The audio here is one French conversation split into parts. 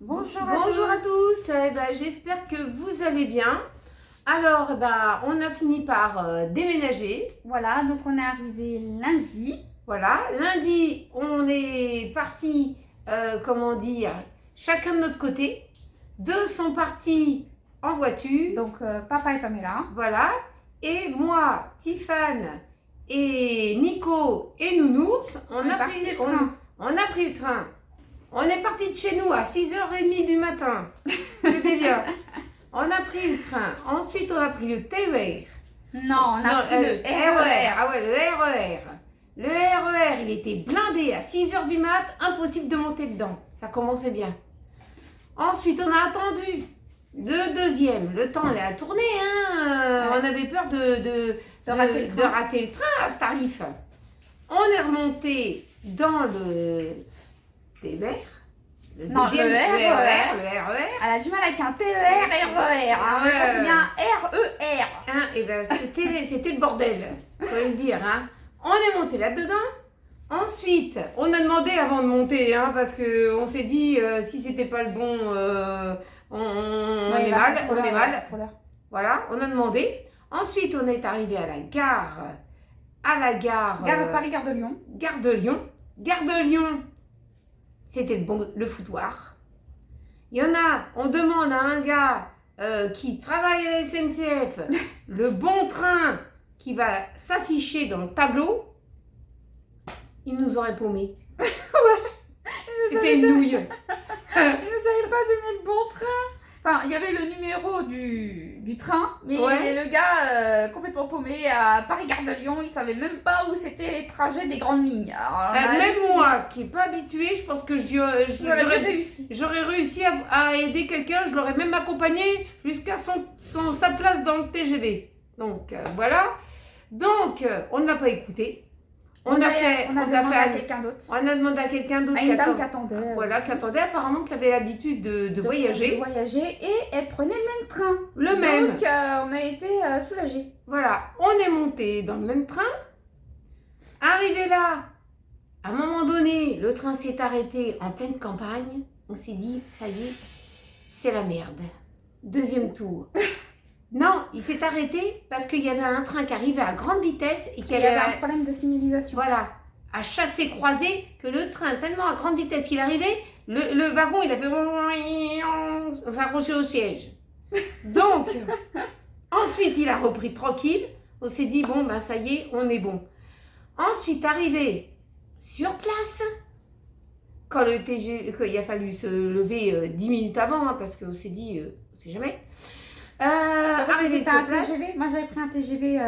Bonjour à tous. J'espère que vous allez bien. Alors, on a fini par déménager. Voilà, donc on est arrivé lundi. Voilà, lundi, on est parti, chacun de notre côté. Deux sont partis en voiture. Donc, papa et Pamela. Voilà. Et moi, Tiffane et Nico et Nounours, on a pris le train. On est parti de chez nous à 6h30 du matin. C'était bien. On a pris le train. Ensuite, on a pris le TER. Non, on a pris le RER. Ah ouais, le RER. Le RER, il était blindé à 6h du mat. Impossible de monter dedans. Ça commençait bien. Ensuite, on a attendu le deuxième. Le temps allait à tourner. On avait peur de rater le train à ce tarif. On est remonté dans le TER. Le RER. Elle a du mal avec un TER et RER. C'est bien RER. C'était le bordel, faut le dire. On est monté là-dedans. Ensuite, on a demandé avant de monter, parce qu'on s'est dit, si c'était pas le bon, on est mal. Voilà, on a demandé. Ensuite, on est arrivé à la gare. Gare Paris, gare de Lyon. Gare de Lyon. C'était le foutoir. On demande à un gars qui travaille à la SNCF le bon train qui va s'afficher dans le tableau. Il nous aurait paumé. C'était une nouille. Ils ne savaient pas donner le bon train. Enfin, il y avait le numéro du train, mais le gars complètement paumé à Paris-Gare de Lyon, il savait même pas où c'était les trajets des grandes lignes. Alors, même moi, qui n'est pas habituée, je pense que j'aurais réussi à aider quelqu'un, je l'aurais même accompagné jusqu'à sa place dans le TGV. Donc, voilà. Donc, on ne l'a pas écouté. On a demandé à quelqu'un d'autre. On a demandé à quelqu'un d'autre. À une dame qui attendait. Voilà, qui attendait apparemment, qui avait l'habitude de voyager. Et elle prenait le même train. même. Donc, on a été soulagés. Voilà, on est monté dans le même train. Arrivé là, à un moment donné, le train s'est arrêté en pleine campagne. On s'est dit, ça y est, c'est la merde. Deuxième tour. Non, il s'est arrêté parce qu'il y avait un train qui arrivait à grande vitesse et qu'il y avait un problème de signalisation. Voilà, à chassé-croisé, que le train, tellement à grande vitesse qu'il arrivait, le wagon, il a fait... On s'accrochait au siège. Donc, ensuite, il a repris tranquille. On s'est dit, bon, ça y est, on est bon. Ensuite, arrivé sur place, quand il a fallu se lever 10 minutes avant, parce qu'on s'est dit, on sait jamais... C'était un TGV. Moi j'avais pris un TGV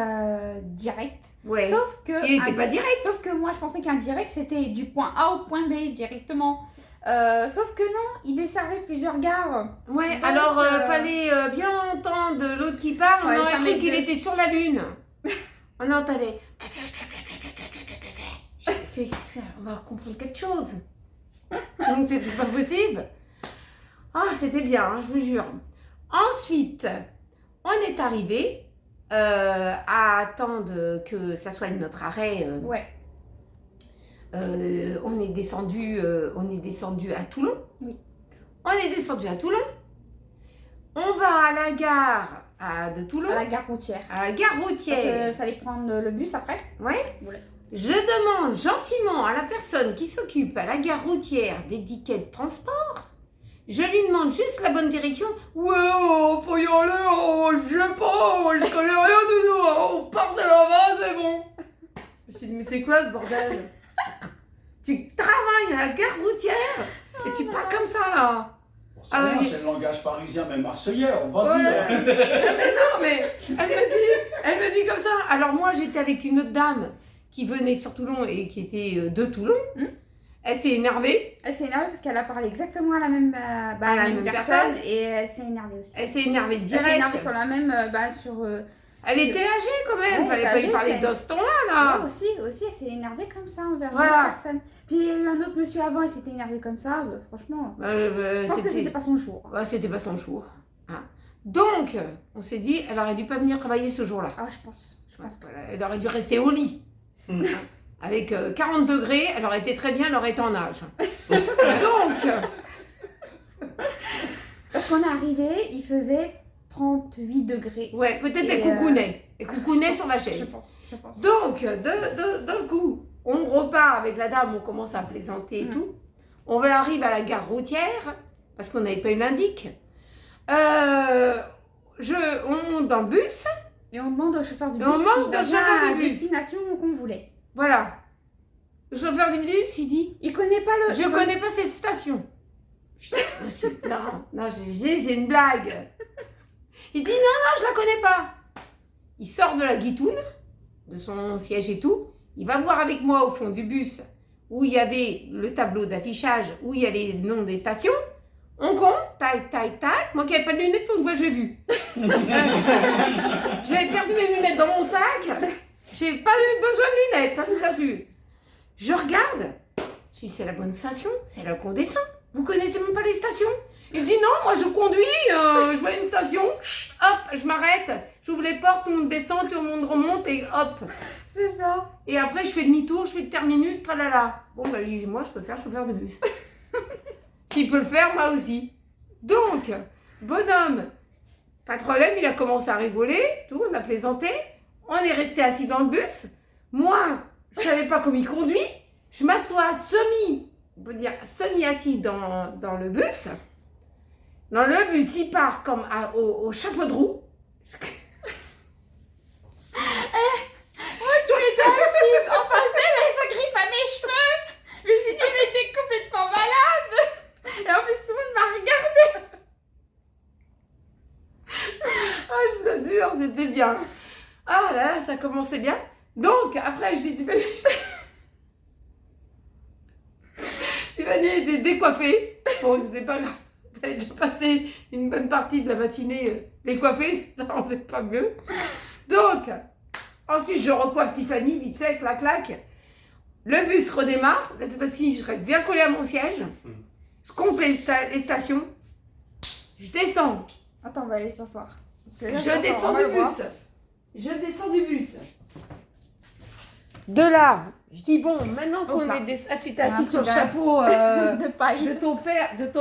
direct. Ouais. Sauf que il n'était pas direct. Sauf que moi je pensais qu'un direct c'était du point A au point B directement. Sauf que non, il desservait plusieurs gares. Ouais. Donc, alors fallait bien entendre l'autre qui parle. On aurait cru qu'il était sur la lune. On entendait. On va comprendre quelque chose. Donc c'était pas possible. C'était bien, je vous jure. Ensuite, on est arrivé à attendre que ça soit notre arrêt. On est descendu à Toulon. Oui. On est descendu à Toulon. On va à la gare de Toulon. À la gare routière. À la gare routière. Parce qu'il fallait prendre le bus après. Ouais. Je demande gentiment à la personne qui s'occupe à la gare routière des tickets de transport. Je lui demande juste la bonne direction. Ouais, faut y aller, je sais pas, je connais rien du tout, on part de là-bas, c'est bon. Je me suis dit, mais c'est quoi ce bordel? Tu travailles à la gare routière et tu parles comme ça là. C'est le langage parisien, même marseillais, vas-y. Mais elle me dit comme ça. Alors moi, j'étais avec une autre dame qui venait sur Toulon et qui était de Toulon. Elle s'est énervée. Elle s'est énervée parce qu'elle a parlé exactement à la même, personne et elle s'est énervée aussi. Elle s'est énervée direct. Elle s'est énervée sur la même, Elle était âgée quand même, fallait pas lui parler dans ce ton-là. Ouais, aussi, elle s'est énervée comme ça envers une personne. Puis il y a eu un autre monsieur avant, il s'était énervé comme ça, franchement. Je pense que c'était pas son jour. Ouais, c'était pas son jour. Donc, on s'est dit, elle aurait dû pas venir travailler ce jour-là. Ah, je pense. Elle aurait dû rester au lit. Avec 40 degrés, elle aurait été très bien, elle aurait été en âge. Donc, on est arrivé, il faisait 38 degrés. Ouais, peut-être Et, elle coucounait. Elle coucounait sur la chaise. Je pense. Donc, d'un coup, on repart avec la dame, on commence à plaisanter et tout. On arrive à la gare routière, parce qu'on n'avait pas eu l'indic. On monte dans le bus. Et on demande au chauffeur du bus Et on demande s'il a au chauffeur bien du la bus. destination qu'on voulait. Voilà. Le chauffeur du bus, il dit Il connaît pas le... je connais pas ces stations. Je dis, monsieur, non, c'est une blague. Il dit non, je la connais pas. Il sort de la guitoune, de son siège et tout. Il va voir avec moi au fond du bus où il y avait le tableau d'affichage, où il y a les noms des stations. On compte, tac, tac, tac. Moi qui n'avais pas de lunettes pour une fois, j'ai vu. J'avais perdu mes lunettes dans mon sac. J'ai pas eu besoin de lunettes, ça c'est sûr. Je regarde. Je dis c'est la bonne station, c'est là qu'on descend. Vous connaissez même pas les stations? Il dit non, moi je conduis, je vois une station, hop, je m'arrête, j'ouvre les portes, tout le monde descend, tout le monde remonte et hop. C'est ça. Et après je fais demi-tour, je fais le terminus, tralala. Bon bah moi je peux faire chauffeur de bus. S'il peut le faire, moi aussi. Donc, bonhomme, pas de problème, il a commencé à rigoler, tout, on a plaisanté. On est resté assis dans le bus. Moi, je savais pas comment il conduit. Je m'assois on peut dire semi-assis dans le bus. Dans le bus, il part comme au chapeau de roue. Moi qui m'étais assise en face d'elle, elle s'agrippe à mes cheveux. Mais je me dis, mais t'es complètement malade. Et en plus, tout le monde m'a regardé. Ah, je vous assure, c'était bien. Ah là, ça commençait bien. Donc, après, je dis, Tiffany était décoiffée. Bon, c'était pas grave. J'avais déjà passé une bonne partie de la matinée décoiffée, ça rendait pas mieux. Donc, ensuite, je recoiffe Tiffany, vite fait, clac, clac. Le bus redémarre. Cette fois-ci, je reste bien collée à mon siège. Je compte les stations. Je descends. Attends, on va aller s'asseoir. Parce que là, Je descends on va du le voir. bus. Je descends du bus. De là, je dis bon, maintenant qu'on Hop-là. est tu t'es On a assis sur le trouvé un chapeau de paille. de ton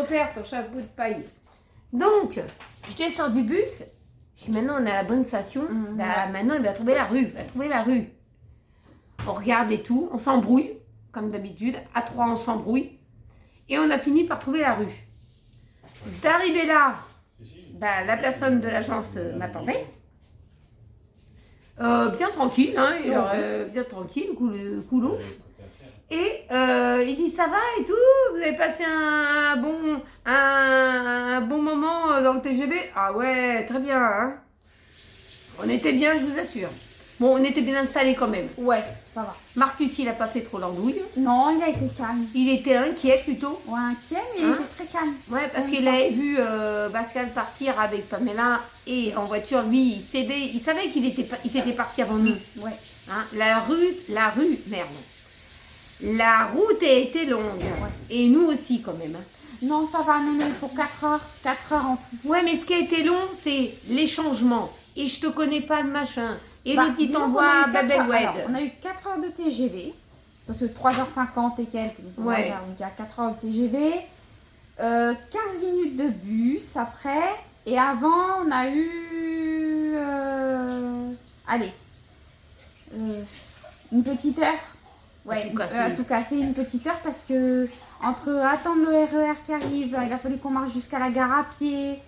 père sur le chapeau de paille. Donc, je descends du bus. Je dis maintenant on est à la bonne station. Bah, maintenant il va trouver la rue. On regarde et tout, on s'embrouille comme d'habitude. À trois on s'embrouille et on a fini par trouver la rue. D'arriver là, bah, la personne de l'agence m'attendait. Bien tranquille, hein, bien tranquille, coolos. Et il dit ça va et tout, vous avez passé un bon moment dans le TGV? Ah ouais, très bien, hein. On était bien, je vous assure. Bon, on était bien installés quand même. Ouais, ça va. Marcus, il a pas fait trop l'andouille. Non, il a été calme. Il était inquiet plutôt. Ouais, inquiet, mais il Hein était très calme. Ouais, parce qu'il avait vu Pascal partir avec Pamela et en voiture, lui, il savait qu'il était parti avant nous. Ouais. Hein, la route, merde. La route a été longue. Et nous aussi quand même. Hein. Non, ça va, non, pour 4 heures en tout. Ouais, mais ce qui a été long, c'est les changements. Et je te connais pas le machin. Et Bah, l'autre, il disons t'envoie qu'on a à eu 4 heures. Babelwed. Alors, on a eu 4 heures de TGV, parce que 3h50 et quelques, donc Ouais. donc il y a 4 heures de TGV, 15 minutes de bus après, et avant on a eu, une petite heure. Ouais, tout casser. à tout casser, une petite heure, parce que entre attendre le RER qui arrive, il a fallu qu'on marche jusqu'à la gare à pied,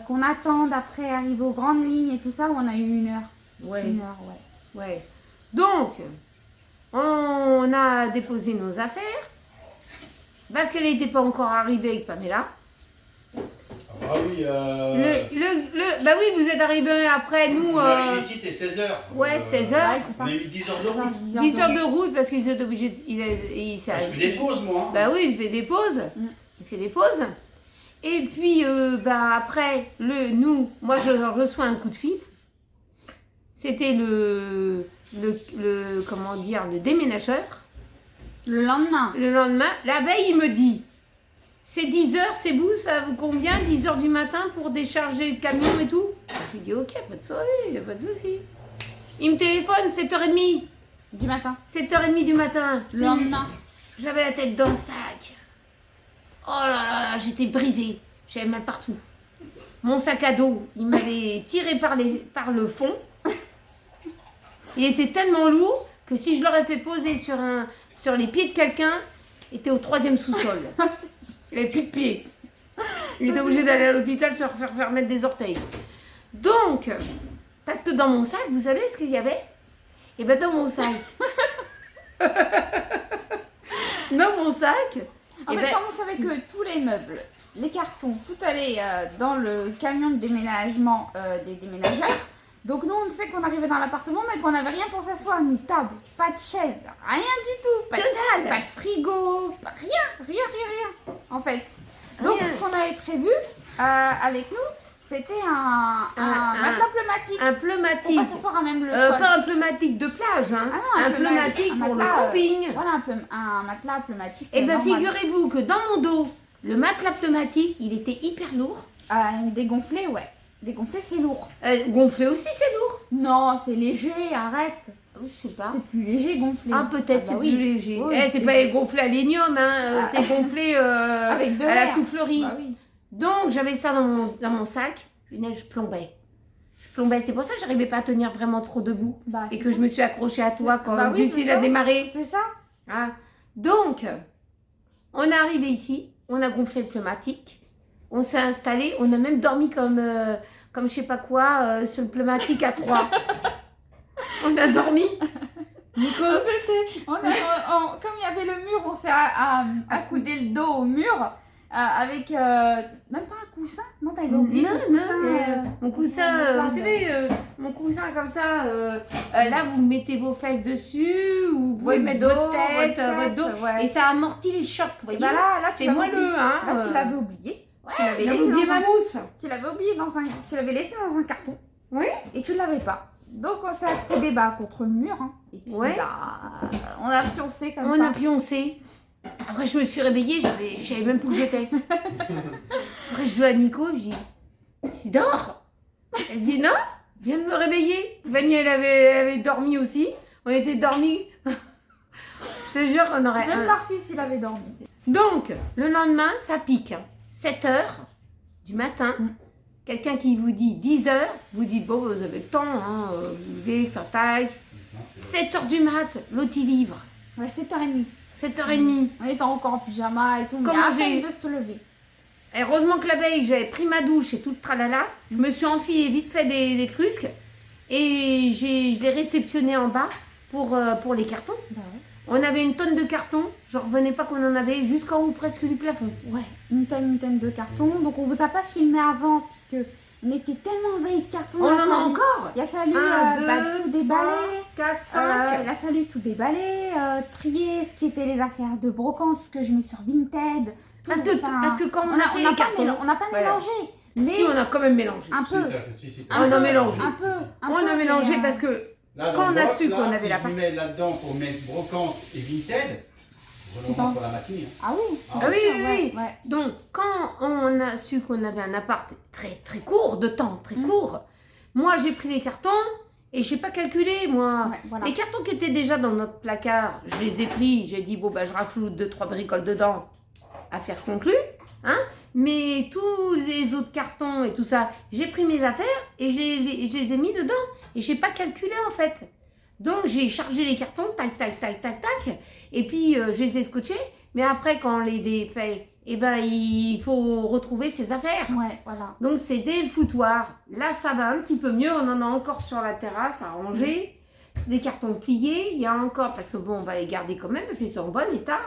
qu'on attende après arriver aux grandes lignes et tout ça, on a eu 1 heure. Ouais. 1 heure, ouais. Ouais. Donc, on a déposé nos affaires. Parce qu'elle n'était pas encore arrivée avec Pamela. Ah oui, Bah oui, vous êtes arrivés après nous. on est arrivé ici, c'était 16h. Ouais, 16h. Ouais, c'est ça. On a eu 10 heures de route. 10 heures de route parce qu'ils étaient obligés. Je fais des pauses, moi. Hein. Bah oui, il fait des pauses. Il fait des pauses. Et puis, bah après, moi je reçois un coup de fil. C'était comment dire, le déménageur. Le lendemain. Le lendemain, la veille, il me dit, c'est 10 heures, c'est vous, ça vous convient, 10 heures du matin pour décharger le camion et tout? Je lui dis, ok, pas de souci, pas de souci. Il me téléphone, 7h30. Du matin. 7h30 du matin. Le lendemain. J'avais la tête dans le sac. Oh là là là, j'étais brisée. J'avais mal partout. mon sac à dos, il m'avait tiré par le fond. Il était tellement lourd que si je l'aurais fait poser sur les pieds de quelqu'un, il était au 3e sous-sol. Il n'avait plus de pieds. Il était obligé d'aller à l'hôpital se faire mettre des orteils. Donc, parce que dans mon sac, vous savez ce qu'il y avait? Et bien dans mon sac. Dans mon sac. En fait, comme on savait que tous les meubles, les cartons, tout allait dans le camion de déménagement des déménageurs. Donc nous, on sait qu'on arrivait dans l'appartement, mais qu'on n'avait rien pour s'asseoir, ni table, pas de chaise, rien du tout. Pas dalle. Pas de frigo, rien, en fait. Donc Rien. ce qu'on avait prévu avec nous, c'était un matelas pneumatique. Un Pour pneumatique. pas s'asseoir à même le sol. Pas un pneumatique de plage, hein. Ah non, un pneumatique un pour le matelas, camping. Voilà, un matelas pneumatique. Eh bien, normal. figurez-vous que dans mon dos, le matelas pneumatique, il était hyper lourd. Dégonflé, ouais. Dégonflé, c'est lourd. Gonflé aussi, c'est lourd. Non, c'est léger, arrête. Je sais pas. C'est plus léger gonflé. Ah, peut-être, c'est oui. plus léger. Oui, c'est pas gonflé à l'hélium, hein. C'est gonflé Avec de à la l'air. soufflerie. Bah oui. Donc, j'avais ça dans mon sac. Punaise, je plombais. C'est pour ça que j'arrivais pas à tenir vraiment trop debout. Bah, Et c'est que ça. je me suis accrochée à toi quand Bah oui, le bus c'est il ça. a démarré. C'est ça. Ah. Donc, on est arrivé ici, on a gonflé le pneumatique, on s'est installé, on a même dormi comme je sais pas quoi sur le pneumatique à 3. On a dormi. Nico, Comme il y avait le mur, on s'est accoudé le dos au mur avec même pas un coussin. Non, t'avais oublié le coussin. mon coussin, vous savez, mon coussin comme ça, là vous mettez vos fesses dessus, ou vous pouvez Votre mettre dos, votre dos, ouais. et ça amortit les chocs, vous voyez. Bah là, tu c'est l'avais moelleux, oublié. hein. Là, tu l'avais oublié. Tu l'avais J'ai laissé oublié dans ma un- mousse. Tu l'avais oublié tu l'avais laissé dans un carton. Oui. Et tu ne l'avais pas. Donc on s'est accoudé contre le mur. Hein. Et puis Ouais. là, on a pioncé comme On ça. a pioncé. Après, je me suis réveillée, je savais même plus où j'étais. Après, je joue à Nico, je dis, tu dors? Elle dit, non, je viens de me réveiller. Vanny, elle avait dormi aussi. On était dormis. Je te jure qu'on aurait... Même Marcus, il avait dormi. Donc, le lendemain, ça pique. 7h du matin. Quelqu'un qui vous dit 10h, vous dites, bon, vous avez le temps, hein, vous levez, faire taille. 7h du mat, l'autre il livre. Ouais, 7h30. 7h30. On était encore en pyjama et tout, mais Comment à peine j'ai- de se lever. Et heureusement que la veille, j'avais pris ma douche et tout le tralala. Je me suis enfilée vite fait des frusques. Et je les réceptionnais en bas pour les cartons. Bah On avait une tonne de cartons. Je revenais pas qu'on en avait jusqu'en haut presque du plafond. ouais. Une tonne de cartons. Donc on vous a pas filmé avant, puisque on était tellement envahis de cartons. On il a en a fallu- encore. Il a fallu 1, 2, tout déballer. 4, 5. Il a fallu tout déballer, trier ce qui était les affaires de brocante, ce que je mets sur Vinted. tout, Parce que quand on a fait les cartons, on n'a pas voilà. mélangé. Si, on a quand même mélangé. Un peu. On a mélangé. Un peu. On a mélangé parce que Là, Quand dans on le a box, su là, qu'on avait si la je part- mets là-dedans pour mettre brocante et Vinted, Putain. vraiment pour la matinée. Ah oui. Ah c'est oui, sûr, oui, ouais, oui. ouais. Donc, quand on a su qu'on avait un appart très très court de temps, très court, moi j'ai pris les cartons et j'ai pas calculé, moi. Ouais, voilà. Les cartons qui étaient déjà dans notre placard, je les ai pris, j'ai dit, bon, bah, je rajoute 2-3 bricoles dedans, affaire conclue, hein. Mais tous les autres cartons et tout ça, j'ai pris mes affaires et je les ai mis dedans et j'ai pas calculé en fait. Donc j'ai chargé les cartons, tac, tac, tac, tac, tac, et puis je les ai scotchés. Mais après, quand on les défait, eh ben, il faut retrouver ses affaires. Ouais, voilà. Donc c'était le foutoir. Là, ça va un petit peu mieux. On en a encore sur la terrasse à ranger. C'est des cartons pliés. Il y a encore, parce que bon, on va les garder quand même, parce qu'ils sont en bon état.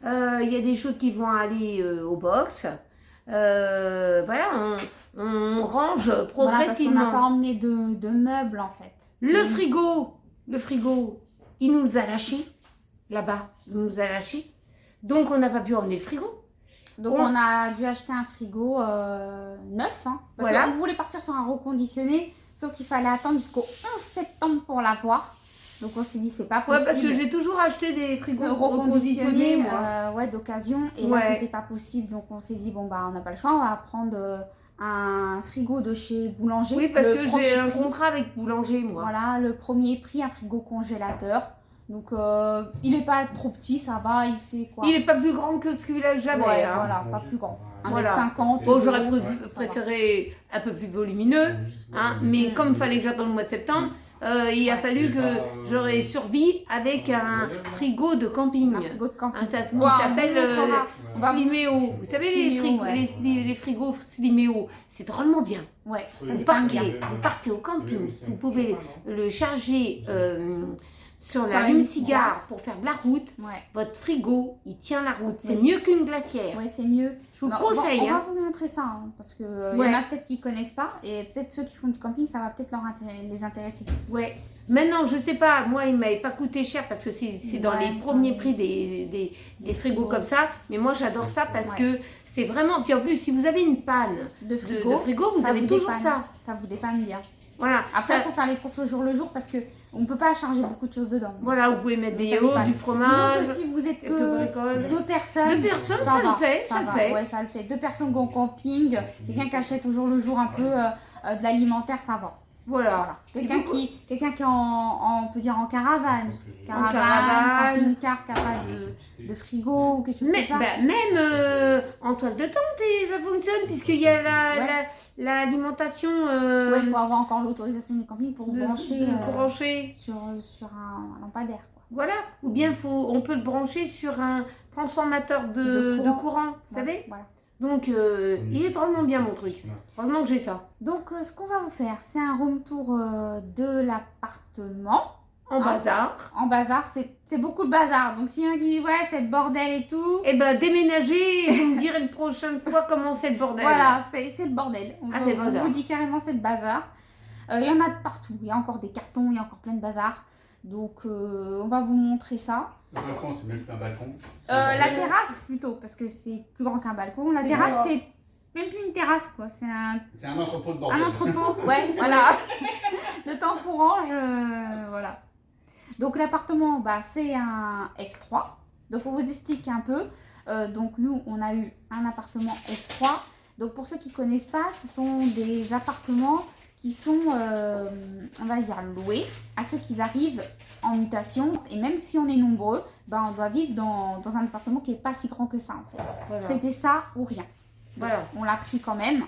Il y a des choses qui vont aller au box. Voilà, on range Voilà, parce qu'on progressivement. n'a pas emmené de meubles en fait. Le frigo, il nous a lâchés. Là-bas, il nous a lâchés. Donc, on n'a pas pu emmener le frigo. Donc on a dû acheter un frigo neuf. Hein, parce Voilà. qu'on voulait partir sur un reconditionné, sauf qu'il fallait attendre jusqu'au 11 septembre pour l'avoir. Donc on s'est dit c'est pas Ouais, possible. parce que j'ai toujours acheté des frigos Reconditionnés reconditionnés, moi. ouais, d'occasion. Et Ouais. là c'était pas possible. Donc on s'est dit bon bah on n'a pas le choix, on va prendre un frigo de chez Boulanger. Oui, parce Le que premier j'ai un prix. contrat avec Boulanger, moi. Voilà, le premier prix, un frigo congélateur. Donc il est pas trop petit, ça va, il fait quoi? Il est pas plus grand que celui-là que j'avais. Ouais, hein. voilà, pas plus grand. Voilà. 1m50. Bon, j'aurais ça préféré un peu plus volumineux, hein, mais comme il fallait que j'attende le mois de septembre, il a fallu que j'aurais survécu avec un frigo de camping. va. Un frigo de camping. Hein, ça qui Ouais, s'appelle on va- Sliméo. Vous savez, Sliméo, ouais. les frigos Sliméo, c'est drôlement bien. Ouais, ça Vous dépend bien. partez au camping, vous pouvez le charger sur Sur l'allume-cigare pour faire de la route. Ouais, Votre frigo, il tient la route. C'est Oui. mieux qu'une glacière. ouais, c'est mieux. Je vous le Non, conseille. On va hein. vous montrer ça, hein, parce que il Ouais. y en a peut-être qui connaissent pas, et peut-être ceux qui font du camping, ça va peut-être les intéresser. Ouais. Maintenant, je sais pas, moi, il m'avait pas coûté cher parce que c'est dans Ouais. les premiers prix des frigos comme ça. Mais moi, j'adore ça parce que c'est vraiment. Puis en plus, si vous avez une panne De de frigo, frigo, vous ça avez vous toujours dépanne. ça. Ça vous dépanne bien. Voilà. Après, il Ça- faut faire les courses au jour le jour, parce que on peut pas charger beaucoup de choses dedans. voilà, vous pouvez mettre des Ça yaourts, dépanne. du Disons fromage, que si vous êtes quelques que bricoles. 2 personnes, Deux personnes, ça le va, fait, ça le va. fait. Ouais, ça le fait. 2 personnes qui vont au camping, quelqu'un qui achète au jour le jour un peu de l'alimentaire, ça va. Voilà. Quelqu'un qui est on peut dire en caravane. caravane. Camping-car, capable de frigo ou quelque chose Mais comme ça. bah, même en toile de tente, et ça fonctionne puisqu'il y a l'alimentation Ouais, il faut avoir encore l'autorisation du camping pour de brancher brancher. sur un lampadaire. Quoi. Voilà. Ou bien on peut le brancher sur un transformateur de courant, vous savez. Voilà. Donc il est vraiment bien mon truc. Heureusement que j'ai ça. Donc, ce qu'on va vous faire, c'est un room tour de l'appartement. En bazar. En bazar, c'est beaucoup de bazar. Donc, s'il y en a qui disent, ouais, c'est le bordel et tout. Et ben déménager, et vous me direz la prochaine fois comment c'est le bordel. Voilà, c'est le bordel. C'est le bazar. On vous dit carrément, c'est le bazar. Il y en a de partout. Il y a encore des cartons, il y a encore plein de bazar. Donc, on va vous montrer ça. Le balcon, c'est même plus un balcon. La terrasse, plutôt, parce que c'est plus grand qu'un balcon. La terrasse, c'est même plus une terrasse, quoi. C'est un entrepôt de bordel. un entrepôt, ouais, voilà. Le temps qu'on range, voilà. Donc, l'appartement, bah, c'est un F3. Donc, on vous explique un peu. Donc, nous, on a eu un appartement F3. Donc, pour ceux qui ne connaissent pas, ce sont des appartements qui sont, on va dire, loués à ceux qui arrivent en mutation. Et même si on est nombreux, ben, on doit vivre dans un appartement qui n'est pas si grand que ça, en fait. Voilà. C'était ça ou rien. Voilà. On l'a pris quand même.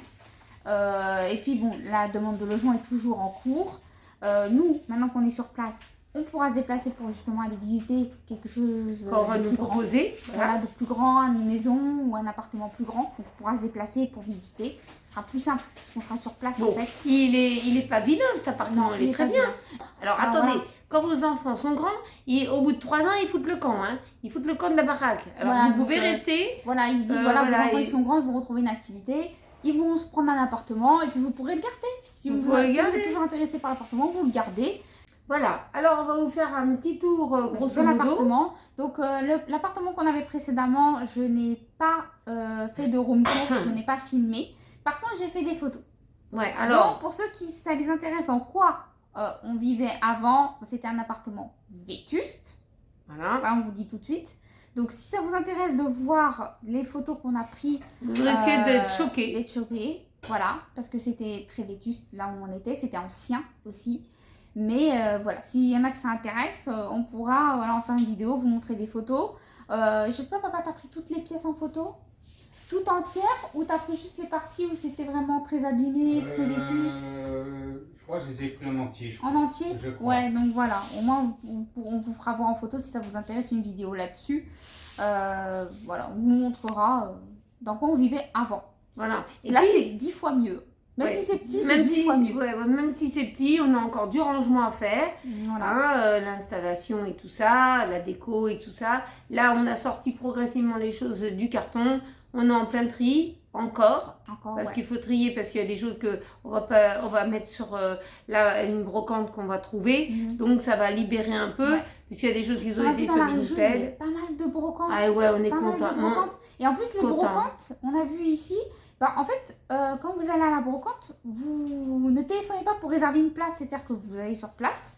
Et puis, bon, la demande de logement est toujours en cours. Nous, maintenant qu'on est sur place, on pourra se déplacer pour justement aller visiter quelque chose Quand on va de nous plus grand. proposer. Voilà, de plus grand, une maison ou un appartement plus grand. On pourra se déplacer pour visiter. Ce sera plus simple parce qu'on sera sur place Bon, en fait. il est pas vilain cet appartement, il est très pas bien. Alors Ah, attendez, voilà. quand vos enfants sont grands, au bout de 3 ans, ils foutent le camp. Hein. Ils foutent le camp de la baraque. Alors Voilà, vous pouvez donc, rester. Voilà, ils se disent, Voilà, vos enfants et- ils sont grands, ils vont retrouver une activité. Ils vont se prendre un appartement et puis vous pourrez le garder. Si Vous vous, pourrez le si vous garder. êtes toujours intéressé par l'appartement, vous le gardez. Voilà, alors on va vous faire un petit tour grosso de modo. l'appartement. Donc l'appartement qu'on avait précédemment, je n'ai pas fait de room tour, je n'ai pas filmé. Par contre, j'ai fait des photos. Ouais, alors, Donc pour ceux qui ça les intéresse dans quoi on vivait avant, c'était un appartement vétuste. voilà, Là, on vous dit tout de suite. Donc si ça vous intéresse de voir les photos qu'on a prises, vous risquez d'être choqués. d'être choqués, voilà, parce que c'était très vétuste là où on était, c'était ancien aussi. Mais voilà, s'il y en a que ça intéresse, on pourra en faire une vidéo, vous montrer des photos. Je sais pas, papa, t'as pris toutes les pièces en photo? Tout entière? Ou t'as pris juste les parties où c'était vraiment très abîmé, très vétuste? Je crois que je les ai pris en entier. Je crois. En entier? Je crois. Ouais, donc voilà, au moins on vous fera voir en photo si ça vous intéresse une vidéo là-dessus. Voilà, on vous montrera dans quoi on vivait avant. Voilà. Et là, c'est 10 fois mieux. Même ouais, si c'est petit, c'est même 10 si, fois mieux. ouais, même si c'est petit, on a encore du rangement à faire. Voilà. Hein, l'installation et tout ça, la déco et tout ça. Là, on a sorti progressivement les choses du carton. On est en plein tri encore. Encore, Parce ouais. qu'il faut trier, parce qu'il y a des choses que on va mettre sur une brocante qu'on va trouver. Mhm. Donc ça va libérer un peu, Ouais. puisqu'il y a des choses qui Sur ont la été dans la sur région, il y a Vinted. pas mal de brocantes. Ah ouais, on est Pas mal de content. brocantes. Et en plus, les Content. brocantes, on a vu ici, bah, en fait, quand vous allez à la brocante, vous ne téléphonez pas pour réserver une place. C'est-à-dire que vous allez sur place,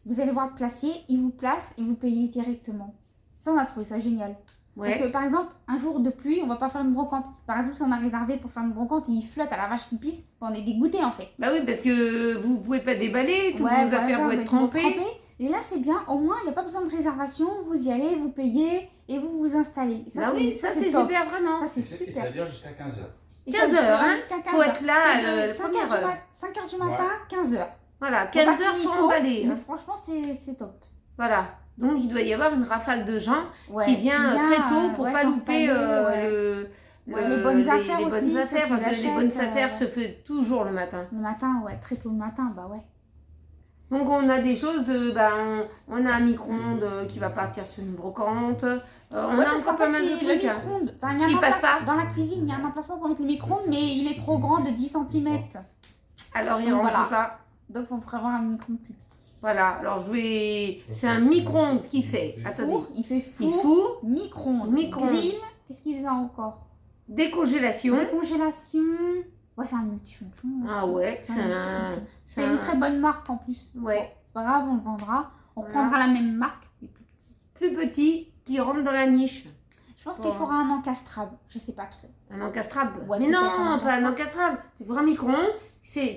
vous allez voir le placier, il vous place et vous payez directement. Ça, on a trouvé ça génial. Parce que, par exemple, un jour de pluie, on va pas faire une brocante. Par exemple, si on a réservé pour faire une brocante et il flotte à la vache qui pisse, on est dégoûté en fait. Bah oui, parce que vous pouvez pas déballer, toutes Ouais, vos affaires vont mais être trempées. Et là, c'est bien. Au moins, il n'y a pas besoin de réservation. Vous y allez, vous payez et vous vous installez. Ça, oui, ça c'est top. super, vraiment. Ça, c'est Et ça super. dure jusqu'à 15h. 15 heures, hein. Jusqu'à 15 Faut heures. être là la 5 première heure. 5h du matin, 15h. Voilà, 15 heures sans emballer. Mais franchement, c'est top. Voilà. Donc, il doit y avoir une rafale de gens Ouais, qui vient très tôt pour pas louper les bonnes affaires les bonnes aussi, affaires, ceux qui parce que les bonnes achètent, affaires se font toujours le matin. Le matin, ouais, très tôt le matin, bah ouais. Donc on a des choses, on a un micro-ondes qui va partir sur une brocante, on Ouais, a parce encore qu'en pas fait, mal de le trucs. Hein. micro-ondes, enfin, il y a un Il passe emplacement- pas. Dans la cuisine, il y a un emplacement pour mettre le micro-ondes, mais il est trop grand de 10 cm. Alors il Donc, rentre voilà. pas. Donc on pourrait avoir un micro-ondes plus petit. Voilà, alors c'est un micro-ondes qui fait, attendez, Four, il fait il four, fout, micro-ondes, Micro-ondes. grill, qu'est-ce qu'il a encore? décongélation. Décongélation. Ouais, c'est un multifonction. Ah ouais, C'est une très bonne marque en plus. Ouais. C'est pas grave, on le vendra. On Voilà. prendra la même marque, mais plus petit. Plus petit qui rentre dans la niche. Je pense Bon. qu'il faudra un encastrable. Je sais pas trop. Un encastrable. Ouais, Mais peut-être non, un pas un encastrable. encastrable. Tu prends un micro-ondes,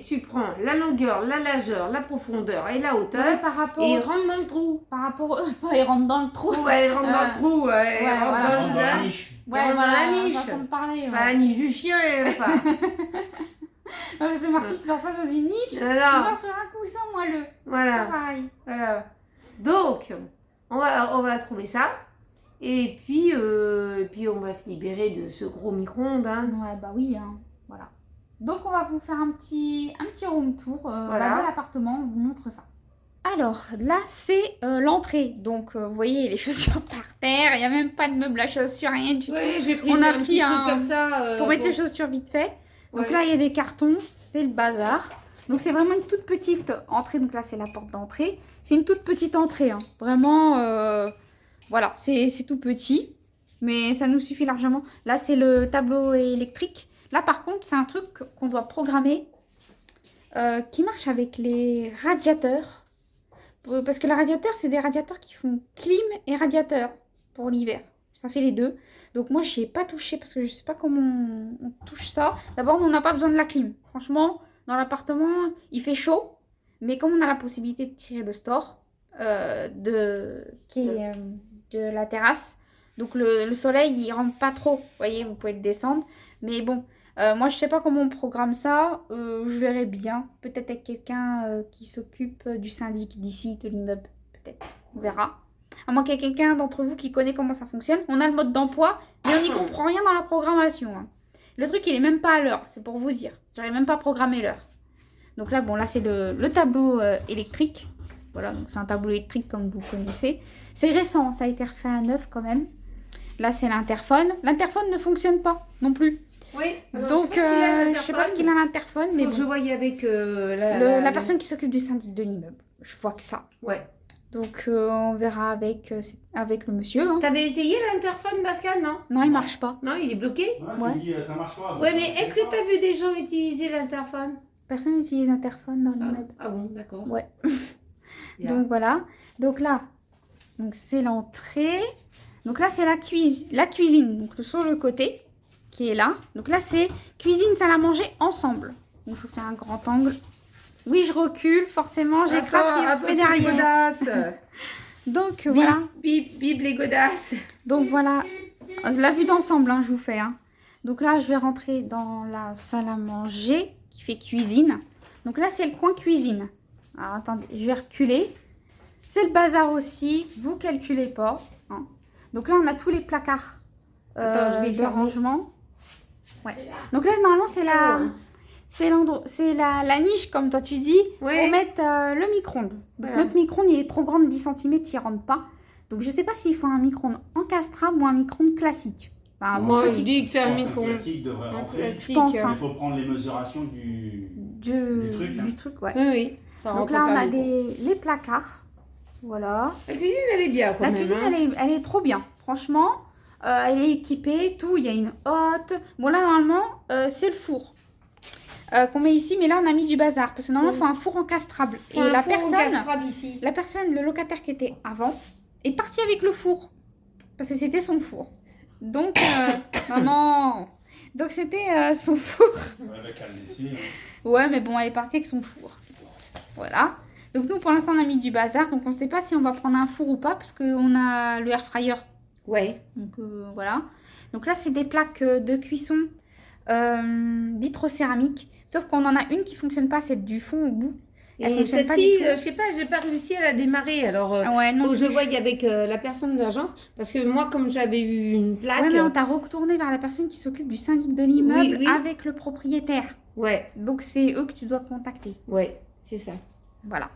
tu prends la longueur, la largeur, la profondeur et la hauteur Ouais, par rapport et il au... rentre dans le trou. Par rapport au... il rentre dans le trou. Ouais, il rentre dans le trou. Ouais, il Ouais, rentre voilà. dans Dans le la trou. niche. Ouais, rentre dans voilà, la niche. façon de parler. Ouais. Pas la niche du chien, elle pas. Ouais, parce que Marcus ne dort pas dans une niche. Il Non, dort sur un coussin moelleux. voilà. Pareil. Voilà. Donc, on va trouver ça. Et puis on va se libérer de ce gros micro-ondes. Hein. Ouais, bah oui, hein. Voilà. Donc on va vous faire un petit room tour Voilà. de l'appartement, on vous montre ça. Alors là c'est l'entrée, donc vous voyez les chaussures par terre, il n'y a même pas de meuble à chaussures, rien du tout. Oui, j'ai pris On a un pris petit truc un- comme ça. Pour mettre les chaussures vite fait. Donc Ouais. là il y a des cartons, c'est le bazar. Donc c'est vraiment une toute petite entrée, donc là c'est la porte d'entrée. C'est une toute petite entrée, hein. Vraiment, voilà, c'est tout petit, mais ça nous suffit largement. Là c'est le tableau électrique. Là par contre c'est un truc qu'on doit programmer qui marche avec les radiateurs. Parce que les radiateurs c'est des radiateurs qui font clim et radiateur pour l'hiver. Ça fait les deux. Donc moi je n'y ai pas touché parce que je sais pas comment on touche ça. D'abord on n'a pas besoin de la clim. Franchement dans l'appartement il fait chaud. Mais comme on a la possibilité de tirer le store qui est de la terrasse. Donc le soleil il rentre pas trop. Vous voyez vous pouvez le descendre. Mais bon moi je sais pas comment on programme ça. Je verrai bien. Peut-être avec quelqu'un qui s'occupe du syndic d'ici de l'immeuble. Peut-être. On verra. À moins qu'il y ait quelqu'un d'entre vous qui connaît comment ça fonctionne. On a le mode d'emploi, mais on n'y comprend rien dans la programmation. Hein. Le truc, il est même pas à l'heure, c'est pour vous dire. J'arrive même pas à programmer l'heure. Donc là, bon, là, c'est le tableau électrique. Voilà, donc c'est un tableau électrique comme vous connaissez. C'est récent, ça a été refait à neuf quand même. Là, c'est l'interphone. L'interphone ne fonctionne pas non plus. Oui, alors, Donc, je sais pas ce qu'il a l'interphone, mais Faut que je bon. voyais avec La personne qui s'occupe du syndic de l'immeuble. Je vois que ça. Ouais. Donc, on verra avec le monsieur. Hein. T'avais essayé l'interphone, Pascal, non? Non, il marche pas. Non, il est bloqué? Ouais, tu me dis, ça marche pas. donc, Ouais, mais je est-ce sais que pas. t'as vu des gens utiliser l'interphone? Personne n'utilise interphone dans l'immeuble. Ah bon, d'accord. Ouais. Bien. Donc voilà. Donc là, donc c'est l'entrée. Donc là, c'est la cuisine. Donc sur le côté, qui est là. Donc là, c'est cuisine, salle à manger ensemble. Donc je vous fais un grand angle. Oui, je recule, forcément, j'écrase si je fais derrière. godasses. Donc Bip, voilà. bip, bip les godasses. Donc voilà. La vue d'ensemble, hein, je vous fais. Hein. Donc là, je vais rentrer dans la salle à manger qui fait cuisine. Donc là, c'est le coin cuisine. Alors attendez, je vais reculer. C'est le bazar aussi. Vous calculez pas. Hein. Donc là, on a tous les placards Attends, je vais de fermer. rangement. Ouais. Donc là, normalement, c'est l'endroit, c'est la niche, comme toi tu dis, Ouais. pour mettre le micro-ondes. Donc, Voilà. notre micro-ondes, il est trop grand de 10 cm, il ne rentre pas. Donc je sais pas s'il faut un micro-ondes encastrable ou un micro-ondes classique. Enfin, pour Moi, ceux je qui- dis que c'est Je un pense qu'un micro-ondes. classique devrait Un rentrer. classique. Je pense, Il hein. faut prendre les mesurations du truc. Hein. du truc, ouais. Oui, oui. Ça Donc rentre là, on pas a beaucoup. les placards. Voilà. La cuisine, elle est bien quand La même. cuisine, hein. elle est trop bien. Franchement, elle est équipée, tout. Il y a une hotte. Bon, là, normalement, c'est le four qu'on met ici. Mais là, on a mis du bazar. Parce que normalement, il faut un four encastrable. Et Un la four encastrable ici. personne, le locataire qui était avant, est parti avec le four. Parce que c'était son four. Donc, maman... Donc, c'était son four. Avec un ici. Ouais, mais bon, elle est partie avec son four. Voilà. Donc nous, pour l'instant, on a mis du bazar. Donc on ne sait pas si on va prendre un four ou pas parce qu'on a le air fryer. Ouais. Donc voilà. Donc là, c'est des plaques de cuisson vitrocéramique. Sauf qu'on en a une qui fonctionne pas, celle du fond au bout. Elle Et fonctionne pas celle-ci, du tout. je sais pas, j'ai pas réussi à la démarrer. Alors, Ouais, non. faut que je voie avec la personne de l'agence. Parce que moi, comme j'avais eu une plaque. Ouais, mais on t'a retourné vers la personne qui s'occupe du syndic de l'immeuble Oui. avec le propriétaire. Ouais, Donc c'est eux que tu dois contacter. ouais, c'est ça. Voilà.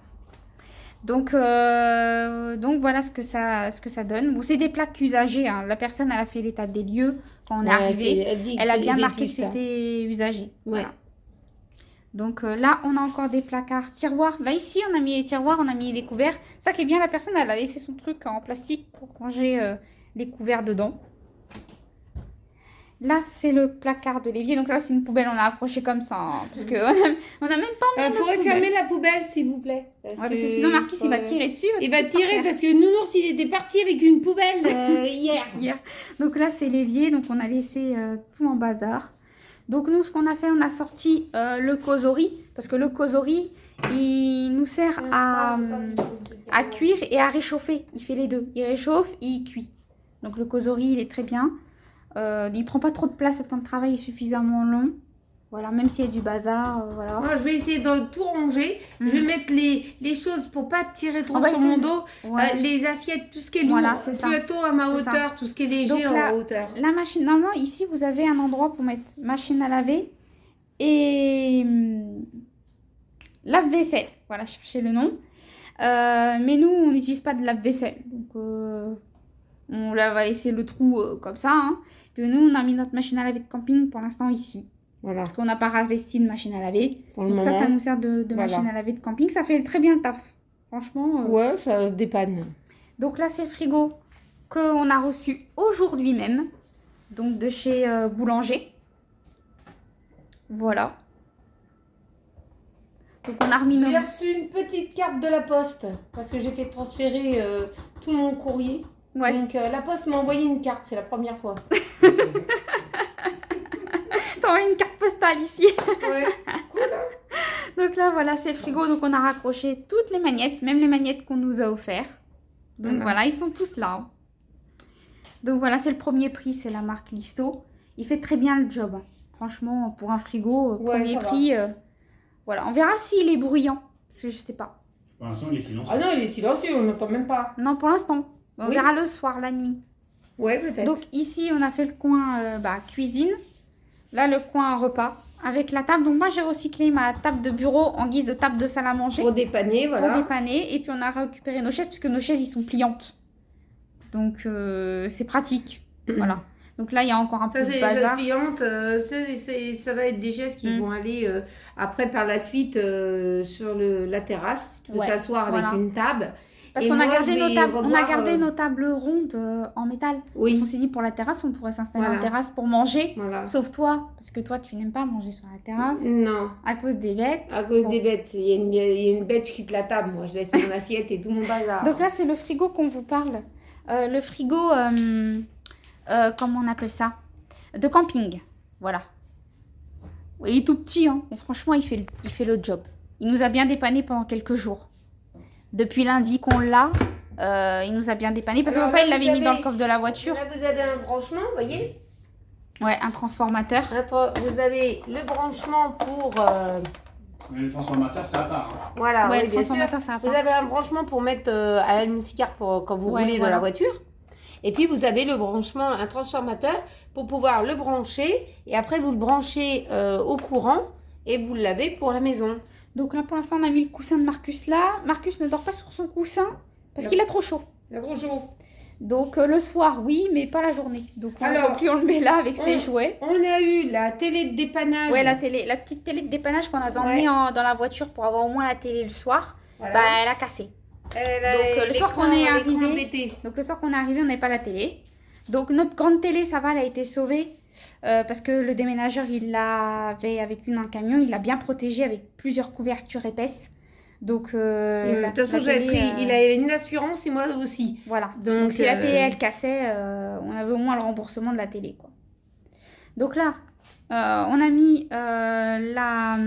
Donc voilà ce que ça donne. Bon, c'est des plaques usagées. Hein. La personne, elle a fait l'état des lieux quand on est arrivé. Elle a bien marqué que c'était usagé. Ouais. Voilà. Donc là, on a encore des placards, tiroirs. Là, ici, on a mis les tiroirs, on a mis les couverts. Ça qui est bien, la personne, elle a laissé son truc en plastique pour ranger les couverts dedans. Là, c'est le placard de l'évier. Donc là, c'est une poubelle, on a accroché comme ça. Hein, parce qu'on a même pas mis Il faudrait fermer la poubelle, s'il vous plaît. Ouais, parce que sinon, Marcus, il va tirer dessus. Il va tirer parce que Nounours, il était parti avec une poubelle hier. Donc là, c'est l'évier. Donc on a laissé tout en bazar. Donc nous, ce qu'on a fait, on a sorti le causerie. Parce que le causerie, il nous sert à cuire et à réchauffer. Il fait les deux. Il réchauffe, il cuit. Donc le causerie, il est très bien. Il prend pas trop de place, le plan de travail est suffisamment long. Voilà, même s'il y a du bazar, voilà. Moi, je vais essayer de tout ranger. Je vais mettre les choses pour pas tirer trop On va sur essayer mon dos. Ouais. Les assiettes, tout ce qui est lourd, Voilà, c'est ça. plutôt à ma C'est hauteur, ça. tout ce qui est léger Donc là, en hauteur. La machine, normalement, ici, vous avez un endroit pour mettre machine à laver et lave-vaisselle. Voilà, cherchez le nom. Mais nous, on n'utilise pas de lave-vaisselle. Donc, on va laisser le trou comme ça. Hein. Puis nous, on a mis notre machine à laver de camping pour l'instant ici. Voilà. Parce qu'on n'a pas investi de machine à laver. Pour le Donc moment. ça nous sert de Voilà. machine à laver de camping. Ça fait très bien le taf. Franchement. Ouais, ça dépanne. Donc là, c'est le frigo qu'on a reçu aujourd'hui même. Donc de chez Boulanger. Voilà. Donc on a remis nos... J'ai reçu une petite carte de la poste parce que j'ai fait transférer tout mon courrier. Ouais. Donc la poste m'a envoyé une carte, c'est la première fois. T'as une carte postale ici. Ouais. Donc là, voilà, c'est le frigo. Donc on a raccroché toutes les magnettes, même les magnettes qu'on nous a offertes. Donc voilà, ils sont tous là. Donc voilà, c'est le premier prix, c'est la marque Listo. Il fait très bien le job. Hein. Franchement, pour un frigo, premier prix. Voilà, on verra s'il est bruyant. Parce que je sais pas. Pour l'instant, il est silencieux. Ah non, il est silencieux, on n'entend même pas. Non, pour l'instant. On verra le soir, la nuit. Ouais, peut-être. Donc ici, on a fait le coin cuisine. Là, le coin repas. Avec la table. Donc moi, j'ai recyclé ma table de bureau en guise de table de salle à manger. Pour dépanner, voilà. Pour dépanner. Et puis, on a récupéré nos chaises puisque nos chaises, ils sont pliantes. Donc, c'est pratique. Voilà. Donc là, il y a encore un peu de bazar. Ça va être des chaises qui vont aller après par la suite sur la terrasse. Tu peux s'asseoir avec une table. Parce qu'on a gardé nos tables rondes en métal. Oui. On s'est dit pour la terrasse, on pourrait s'installer en terrasse pour manger. Voilà. Sauf toi, parce que toi, tu n'aimes pas manger sur la terrasse. Non. À cause des bêtes. À cause des bêtes. Il y a une bête qui quitte la table. Moi, je laisse mon assiette et tout mon bazar. Donc là, c'est le frigo qu'on vous parle. Le frigo, comment on appelle ça? De camping. Voilà. Il est tout petit, hein, mais franchement, il fait le job. Il nous a bien dépanné pendant quelques jours. Depuis lundi qu'on l'a, il nous a bien dépanné. Parce que papa, il l'avait mis dans le coffre de la voiture. Là, vous avez un branchement, vous voyez? Ouais, un transformateur. Vous avez le branchement pour... Mais le transformateur, c'est à part. Hein. Voilà, ouais, oui, le bien transformateur, sûr. ça à part. Vous avez un branchement pour mettre à l'aluminium pour quand vous roulez dans la voiture. Et puis, vous avez le branchement, un transformateur pour pouvoir le brancher. Et après, vous le branchez au courant et vous le lavez pour la maison. Donc là, pour l'instant, on a mis le coussin de Marcus là. Marcus ne dort pas sur son coussin parce qu'il a trop chaud. Il a trop chaud. Donc le soir, oui, mais pas la journée. Donc on le met là avec ses jouets. On a eu la télé de dépannage. Ouais, la petite télé de dépannage qu'on avait emmenée dans la voiture pour avoir au moins la télé le soir. Voilà. Bah, elle a cassé. Donc le soir qu'on est arrivé, on n'avait pas la télé. Donc notre grande télé, ça va, elle a été sauvée. Parce que le déménageur, il l'avait avec lui dans le camion, il l'a bien protégée avec plusieurs couvertures épaisses. Donc, de toute façon, j'avais pris, il avait une assurance et moi aussi. Voilà. Donc si la télé, elle cassait, on avait au moins le remboursement de la télé, quoi. Donc là, on a mis la...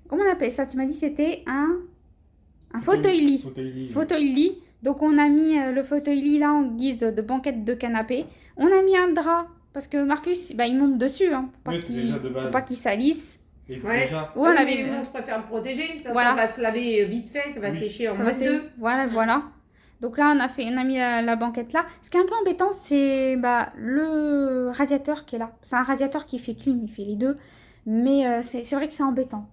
Comment on appelle ça? Tu m'as dit c'était un un fauteuil-lit. Fauteuil-lit. Fauteuil-lit. Donc on a mis le fauteuil-lit là en guise de banquette de canapé. On a mis un drap parce que Marcus, bah, il monte dessus hein, pour Oui, déjà de base. pas qu'il salisse. Et Ouais. déjà. Ouais, on Oui, avait- mais bon, je préfère me protéger. Ça, Voilà. ça va se laver vite fait, ça va Oui. sécher en Ça va, moins c'est- deux. Voilà. Donc là, on a mis la banquette là. Ce qui est un peu embêtant, c'est bah, le radiateur qui est là. C'est un radiateur qui fait clim, il fait les deux. Mais c'est vrai que c'est embêtant.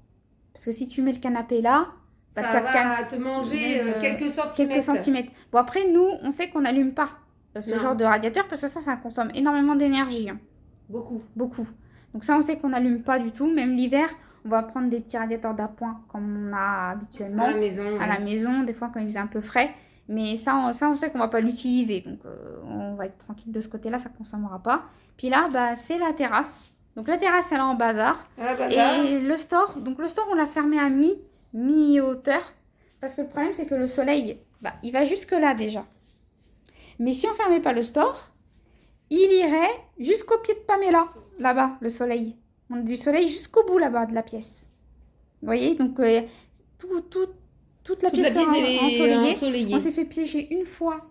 Parce que si tu mets le canapé là, bah, Ça t'as va te manger quelques centimètres. quelques centimètres. Bon, après, nous, on sait qu'on n'allume pas ce Non. genre de radiateur parce que ça consomme énormément d'énergie. Hein. Beaucoup. Beaucoup. Donc ça, on sait qu'on n'allume pas du tout. Même l'hiver, on va prendre des petits radiateurs d'appoint comme on a habituellement À la maison. à la maison, des fois quand il faisait un peu frais. Mais ça, on sait qu'on va pas l'utiliser. Donc on va être tranquille de ce côté-là, ça ne consommera pas. Puis là, bah, c'est la terrasse. Donc la terrasse, elle est en bazar. Ah, bah, là. Et le store, on l'a fermé à mi-hauteur. Parce que le problème, c'est que le soleil, bah, il va jusque là déjà. Mais si on fermait pas le store, il irait jusqu'au pied de Pamela, là-bas, le soleil. On a du soleil jusqu'au bout là-bas de la pièce. Vous voyez, donc toute la Toute la pièce pièce, elle est ensoleillée. ensoleillée. On s'est fait piéger une fois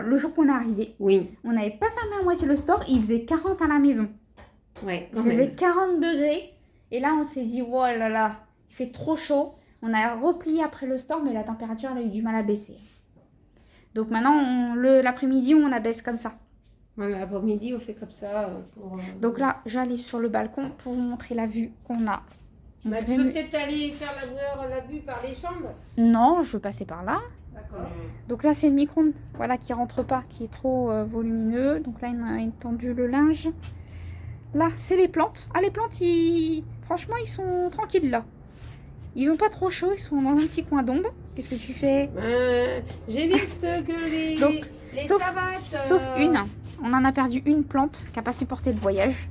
le jour qu'on est arrivé. Oui. On n'avait pas fermé à moitié le store, il faisait 40 à la maison. Ouais, Il quand faisait même. 40 degrés. Et là, on s'est dit, oh là là, il fait trop chaud. On a replié après le store, mais la température, elle a eu du mal à baisser. Donc maintenant, l'après-midi, on abaisse comme ça. Voilà, l'après-midi, on fait comme ça. Donc là, je vais aller sur le balcon pour vous montrer la vue qu'on a. Bah, tu peux peut-être aller faire la vue par les chambres. Non, je veux passer par là. D'accord. Donc là, c'est le micro-ondes voilà, qui rentre pas, qui est trop volumineux. Donc là, on a étendu le linge. Là, c'est les plantes. Ah, les plantes, franchement, ils sont tranquilles là. Ils ont pas trop chaud, ils sont dans un petit coin d'ombre. Qu'est-ce que tu fais? J'évite que les Donc, sauf- savates. Sauf une. On en a perdu une plante qui n'a pas supporté le voyage.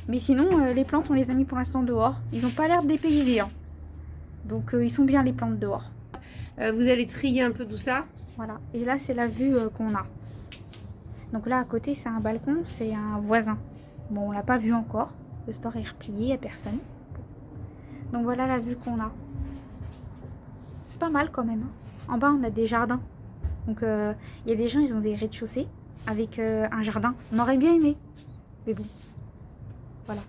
Mais sinon, les plantes, on les a mis pour l'instant dehors. Ils n'ont pas l'air dépaysés. Hein. Donc, ils sont bien les plantes dehors. Vous allez trier un peu tout ça. Voilà. Et là, c'est la vue qu'on a. Donc là, à côté, c'est un balcon, c'est un voisin. Bon, on l'a pas vu encore. Le store est replié, il n'y a personne. Donc voilà la vue qu'on a. C'est pas mal quand même. Hein. En bas, on a des jardins. Donc il y a des gens, ils ont des rez-de-chaussée avec un jardin. On aurait bien aimé. Mais bon. Voilà.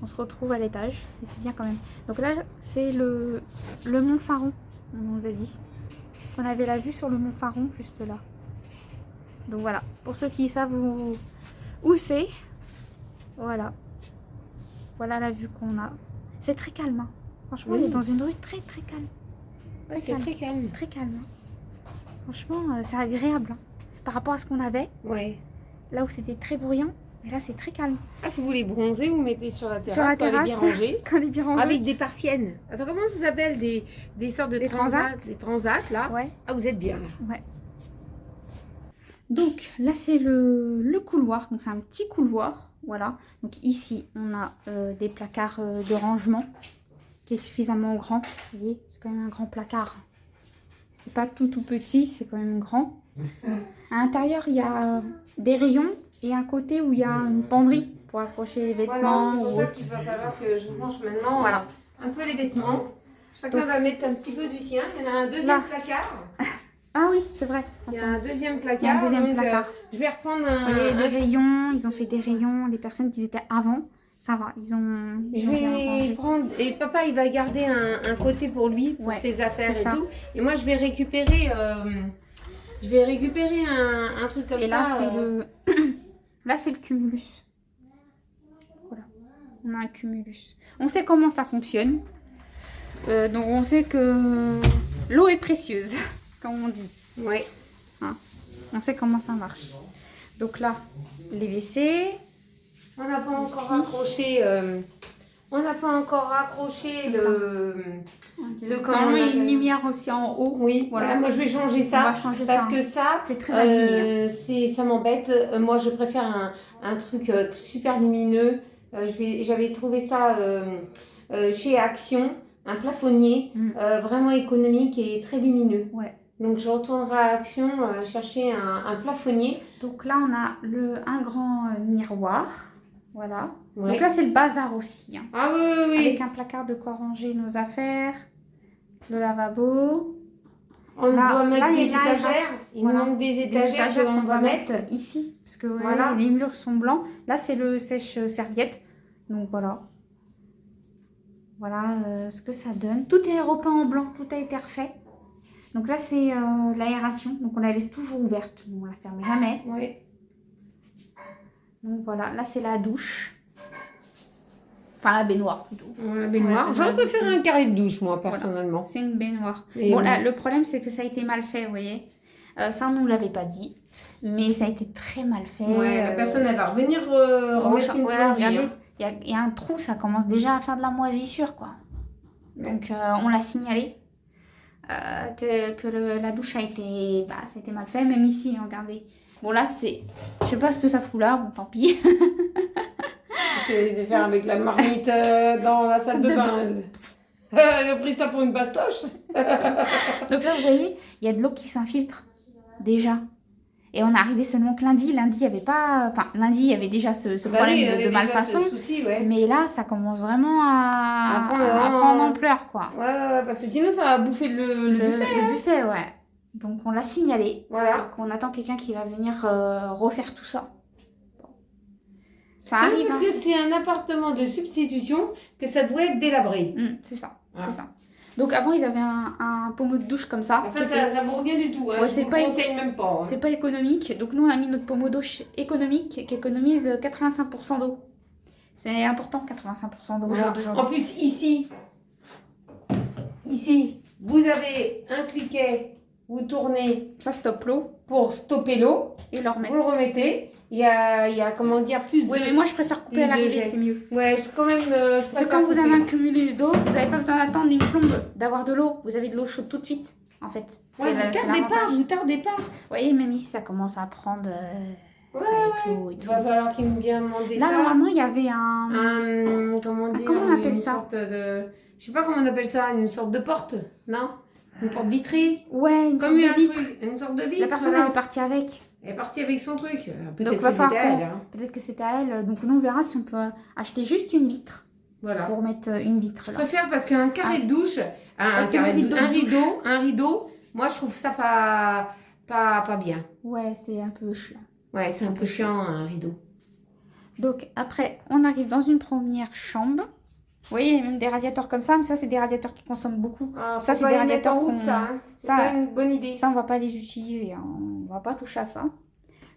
On se retrouve à l'étage. Et c'est bien quand même. Donc là, c'est le mont Faron. On nous a dit. On avait la vue sur le mont Faron, juste là. Donc voilà. Pour ceux qui savent où c'est. Voilà. Voilà la vue qu'on a. C'est très calme. Hein. Franchement, Oui. on est dans une rue très très calme. Ouais, c'est très calme. Très calme. Hein. Franchement, c'est agréable. Hein. Par rapport à ce qu'on avait, Ouais. là où c'était très bruyant, et là c'est très calme. Ah, si vous voulez bronzer, vous mettez sur la terrasse. Sur la quand elle est bien terrasse. rangée. Quand les bien rangés. Avec des persiennes. Attends, comment ça s'appelle des sortes de Des transats. Des transats, là. Ouais. Ah, vous êtes bien, là. Ouais. Donc là c'est le couloir. Donc c'est un petit couloir. Voilà. Donc ici on a des placards de rangement qui est suffisamment grand. Vous voyez, c'est quand même un grand placard. C'est pas tout petit, c'est quand même grand. À l'intérieur il y a des rayons et un côté où il y a une penderie pour accrocher les vêtements. Voilà, c'est pour ou ça autre. qu'il va falloir que je range maintenant Voilà. un peu les vêtements. Chacun va mettre un petit peu du sien. Il y en a un deuxième Là. placard. Ah oui, c'est vrai. Il y a Attends. un deuxième Il y a un placard. deuxième donc, placard. je vais reprendre Il y a des un... rayons, ils ont fait des rayons. Les personnes qui étaient avant, ça va. Ils ont Je bien vais rangé. prendre... Et papa, il va garder un côté pour lui, pour Ouais, ses affaires c'est et ça. tout. Et moi, je vais récupérer... un truc comme Et ça. là, c'est le... là, c'est le cumulus. Voilà. On a un cumulus. On sait comment ça fonctionne. Donc, on sait que l'eau est précieuse, comme on dit. Ouais. On sait comment ça marche. Donc là, les WC. On n'a pas encore Ici. accroché... on n'a pas encore accroché le... comment Normalement, on il y a une appelle lumière aussi en haut. Oui, Voilà. voilà. Moi, je vais changer On ça. va changer Parce ça. que ça, C'est très abîmé. ça m'embête. Moi, je préfère un truc super lumineux. J'avais trouvé ça chez Action, un plafonnier Mm. vraiment économique et très lumineux. Ouais. Donc, je retournerai à Action chercher un plafonnier. Donc là, on a un grand miroir. Voilà. Ouais. Donc là, c'est le bazar aussi. Hein. Ah oui, oui, oui. Avec un placard de quoi ranger nos affaires. Le lavabo. On Là- doit mettre là, des il y a- étagères. Il voilà. nous manque des Des étagères qu'on va mettre. ici. Parce que Voilà. les murs sont blancs. Là, c'est le sèche-serviette. Donc voilà. Voilà ce que ça donne. Tout est repeint en blanc. Tout a été refait. Donc là, c'est l'aération. Donc on la laisse toujours ouverte. On la ferme jamais. Oui. Donc voilà. Là, c'est la douche. Enfin, la baignoire plutôt. La baignoire. Ouais, J'aurais voilà. préféré un carré de douche, moi, personnellement. C'est une baignoire. Et Bon, bon. là, le problème, c'est que ça a été mal fait, vous voyez. Ça, on ne nous l'avait pas dit. Mais ça a été très mal fait. Ouais, la personne, elle va revenir remettre une voilà, plomberie, regardez, hein. il y a un trou, ça commence déjà à faire de la moisissure, quoi. Donc, on l'a signalé. Que la douche a été, ça a été mal fait. Même ici, hein, regardez. Bon, là, c'est... Je sais pas ce que ça fout là. Bon, tant pis. J'ai de faire avec la marmite dans la salle de bain. Elle a pris ça pour une bastoche. Donc là, vous voyez, il y a de l'eau qui s'infiltre. Déjà. Et on est arrivé seulement que lundi. Lundi, il y avait pas... Enfin, lundi, il y avait déjà ce Bah problème oui, il y avait de déjà malfaçon. ce souci, ouais. Mais là, ça commence vraiment à prendre prendre ampleur, quoi. Ouais, parce que sinon, ça va bouffer le buffet. Le buffet, ouais. Donc, on l'a signalé. Voilà. Donc, on attend quelqu'un qui va venir refaire tout ça. Bon. Ça C'est arrive. parce hein. que c'est un appartement de substitution que ça doit être délabré. C'est ça. Ah. C'est ça. Donc, avant, ils avaient un pommeau de douche comme ça. Ça, qui était- ça vaut rien du tout. Hein. Ouais, Je c'est vous pas- le conseille même pas. Hein. C'est pas économique. Donc, nous, on a mis notre pommeau de douche économique qui économise 85% d'eau. C'est important, 85% d'eau. Voilà. En plus, ici, vous avez un cliquet, vous tournez Ça stoppe l'eau pour stopper l'eau, et le vous remettre. le remettez. Il y a comment dire, plus Oui, de... mais moi, je préfère couper plus à de l'arrivée, jet. c'est mieux. Ouais, c'est quand même... Parce que quand vous avez un cumulus d'eau, vous n'avez pas besoin d'attendre une plombe, d'avoir de l'eau. Vous avez de l'eau chaude tout de suite, en fait. Ouais, vous tardez pas. Vous voyez, même ici, ça commence à prendre avec l'eau et Il tout. va falloir qu'il me vienne demander Là, ça. normalement, il y avait un... Comment dire, comment on appelle une ça sorte de... Je sais pas comment on appelle ça, une sorte de porte, non? Une porte vitrée. Ouais, une Comme sorte de un vitre. truc, une sorte de vitre. La personne, voilà. elle est partie avec. Elle est partie avec son truc. Donc, Peut-être va que falloir c'était qu'on- elle. Hein. Peut-être que c'était à elle. Donc, nous, on verra si on peut acheter juste une vitre Voilà. pour mettre une vitre Je là. préfère parce qu'un carré de douche, Parce que le rideau de un rideau, moi je trouve ça pas bien. Ouais, c'est un peu chiant. Ouais, c'est un peu chiant un rideau. Donc, après, on arrive dans une première chambre. Vous voyez, il y a même des radiateurs comme ça, mais ça, c'est des radiateurs qui consomment beaucoup. Ah, Ça, faut c'est pas des les mettre en radiateurs route, qu'on- ça. Hein. C'est ça- pas une bonne idée. Ça, on va pas les utiliser. Hein. On va pas toucher à ça.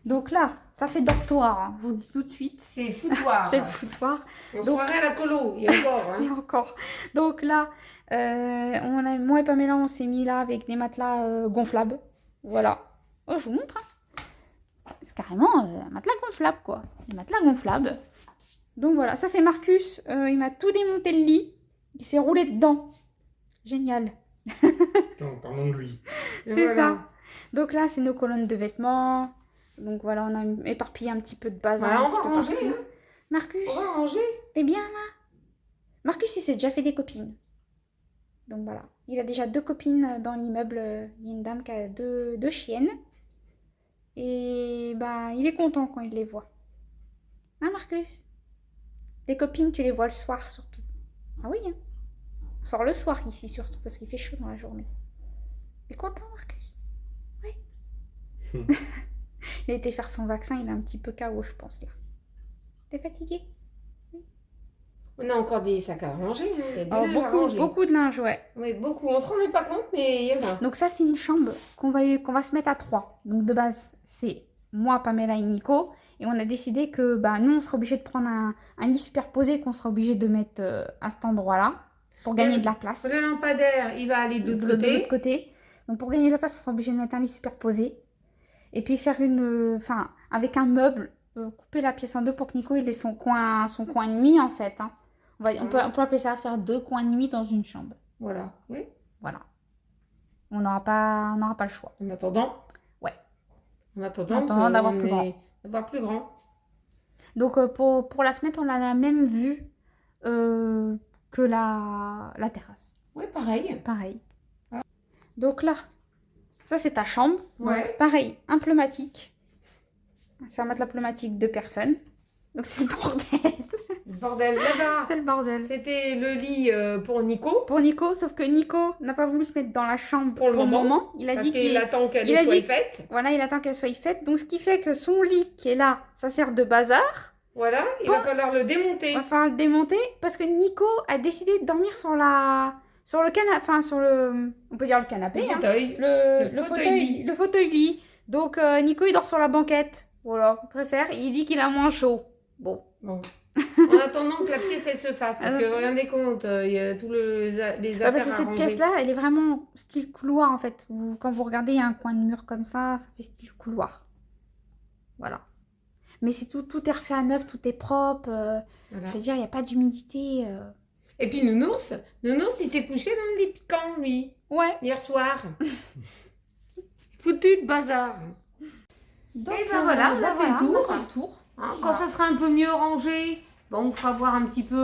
Donc là, ça fait dortoir. Hein. Je vous le dis tout de suite. C'est foutoir. C'est le foutoir. On se Donc- croirait à la colo, et encore. Hein. Et encore. Donc là, moi et Pamela, on s'est mis là avec des matelas gonflables. Voilà. Oh, je vous montre. Hein. C'est carrément un matelas gonflable, quoi. Des matelas gonflables. Donc voilà, ça c'est Marcus. Il m'a tout démonté le lit. Il s'est roulé dedans. Génial. Donc, parlons de lui. Et C'est voilà. ça. Donc là, c'est nos colonnes de vêtements. Donc voilà, on a éparpillé un petit peu de bazar. Voilà, un on petit va peu ranger. partout. Hein. Marcus, On va ranger. t'es bien là? Marcus, il s'est déjà fait des copines. Donc voilà. Il a déjà 2 copines dans l'immeuble. Il y a une dame qui a deux chiennes. Et bah, il est content quand il les voit. Hein, Marcus? Les copines, tu les vois le soir surtout. Ah oui, hein. On sort le soir ici surtout parce qu'il fait chaud dans la journée. Il est content, Marcus? Oui. Il a été faire son vaccin, il est un petit peu KO, je pense, là. T'es fatigué? On a encore des sacs à ranger. Hein. Il y a du Oh, linge à ranger. beaucoup de linge, ouais. Oui, beaucoup. On se rendait pas compte, mais il y en a. Donc ça, c'est une chambre qu'on va se mettre à 3. Donc de base, c'est moi, Pamela et Nico. Et on a décidé que bah, nous, on sera obligé de prendre un lit superposé qu'on sera obligé de mettre à cet endroit-là pour gagner de la place. Le lampadaire, il va aller de l'autre De côté. l'autre côté. Donc pour gagner de la place, on sera obligé de mettre un lit superposé. Et puis faire enfin, avec un meuble, couper la pièce en 2 pour que Nico il ait son coin de nuit en fait. Hein. On peut appeler ça faire 2 coins de nuit dans une chambre. Voilà. Oui. Voilà. On n'aura pas le choix. En attendant. Ouais. En attendant, En attendant d'avoir plus grand. D'avoir plus grand. Donc pour la fenêtre, on a la même vue que la terrasse. Oui, pareil. Pareil. Donc là, ça c'est ta chambre. Ouais. Donc, pareil, un pneumatique. C'est un matelas pneumatique 2 personnes. Donc c'est le bordel. Bordel, là-bas. C'est le bordel. C'était le lit pour Nico. Pour Nico, sauf que Nico n'a pas voulu se mettre dans la chambre Pour le moment. Il a Parce dit qu'il attend qu'elle il a soit dit- faite. Voilà, il attend qu'elle soit faite. Donc, ce qui fait que son lit qui est là, ça sert de bazar. Voilà, il va falloir le démonter. Il va falloir le démonter parce que Nico a décidé de dormir sur le canapé, enfin sur le, on peut dire le canapé, Le hein. fauteuil. Le fauteuil lit. Donc Nico il dort sur la banquette. Voilà, il préfère. Il dit qu'il a moins chaud. Bon. Bon. En attendant que la pièce elle se fasse, parce que rendez compte, il y a tous les affaires Parce que à cette ranger. pièce-là, elle est vraiment style couloir en fait. Quand vous regardez, il y a un coin de mur comme ça fait style couloir. Voilà. Mais c'est tout est refait à neuf, tout est propre. Voilà. Je veux dire, il n'y a pas d'humidité. Et puis Nounours, il s'est couché dans le lit piquant, lui, Ouais. hier soir. Foutu de bazar. Donc Et ben voilà, on a fait le tour. on a fait le tour. Hein, quand ça sera un peu mieux rangé, bon, on fera voir un petit peu.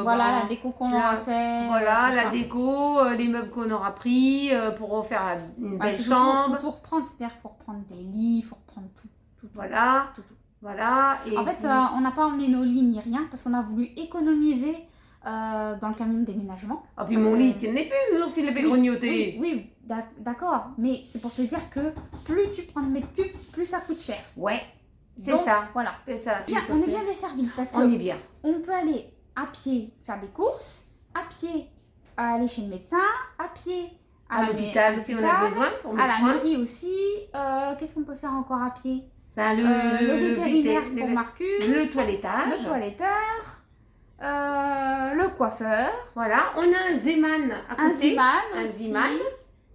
Voilà bon, la déco qu'on la- aura fait. Voilà, tout la ça. déco, les meubles qu'on aura pris pour refaire une Ouais, belle faut chambre. tout reprendre, c'est-à-dire faut reprendre des lits, faut reprendre tout. Voilà, Tout. voilà. Et En fait, puis- on n'a pas emmené nos lits ni rien parce qu'on a voulu économiser dans le camion de déménagement. Ah, puis mon lit, il tienait plus, Nounours, il avait grignoté. Oui, d'accord. Mais c'est pour te dire que plus tu prends de mètres cubes, plus ça coûte cher. Ouais, c'est Donc, ça. Voilà. C'est ça. Bien, c'est on est comme bien ça. desservis parce On que est bien. on peut aller à pied faire des courses, à pied aller chez le médecin, à pied À l'hôpital, si on a besoin pour les à la soins. mairie aussi. Qu'est-ce qu'on peut faire encore à pied? Ben, Le vétérinaire pour Marcus, le toilettage. le toiletteur, le coiffeur, Voilà, on a un Zeman à un côté. Ziman Un aussi. Ziman.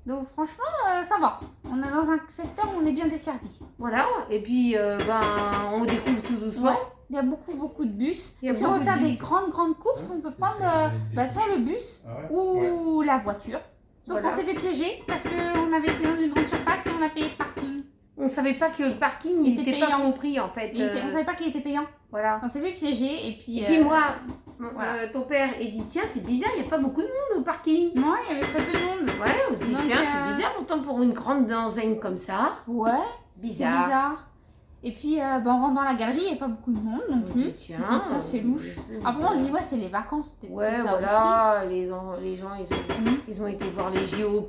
Donc franchement, ça va. On est dans un secteur où on est bien desservi. Voilà, et puis on découvre tout doucement. Ouais. Il y a beaucoup de bus. Il y a Si on veut beaucoup de faire bus. des grandes courses, on peut prendre soit le bus ou la voiture. Sauf Voilà. qu'on s'est fait piéger parce qu'on avait été dans une grande surface et on a payé le parking. On savait pas que le parking Il il était n'était pas payant. compris en fait. On savait pas qu'il était payant. Voilà. On s'est fait piéger et puis... Et puis moi, voilà. ton père, il dit tiens, c'est bizarre, il n'y a pas beaucoup de monde au parking. Non, il y avait très peu de monde. Ouais, on se dit Donc, tiens, c'est bizarre, pourtant pour une grande enseigne comme ça. Ouais, c'est Bizarre. bizarre. Et puis, on rentre dans la galerie, il n'y a pas beaucoup de monde non On se plus. dit tiens. Donc ça, c'est louche. Après, on se dit, ouais, c'est les vacances, peut-être. Ouais, c'est ça voilà, les gens, Mhm. ils ont été voir les JO aussi.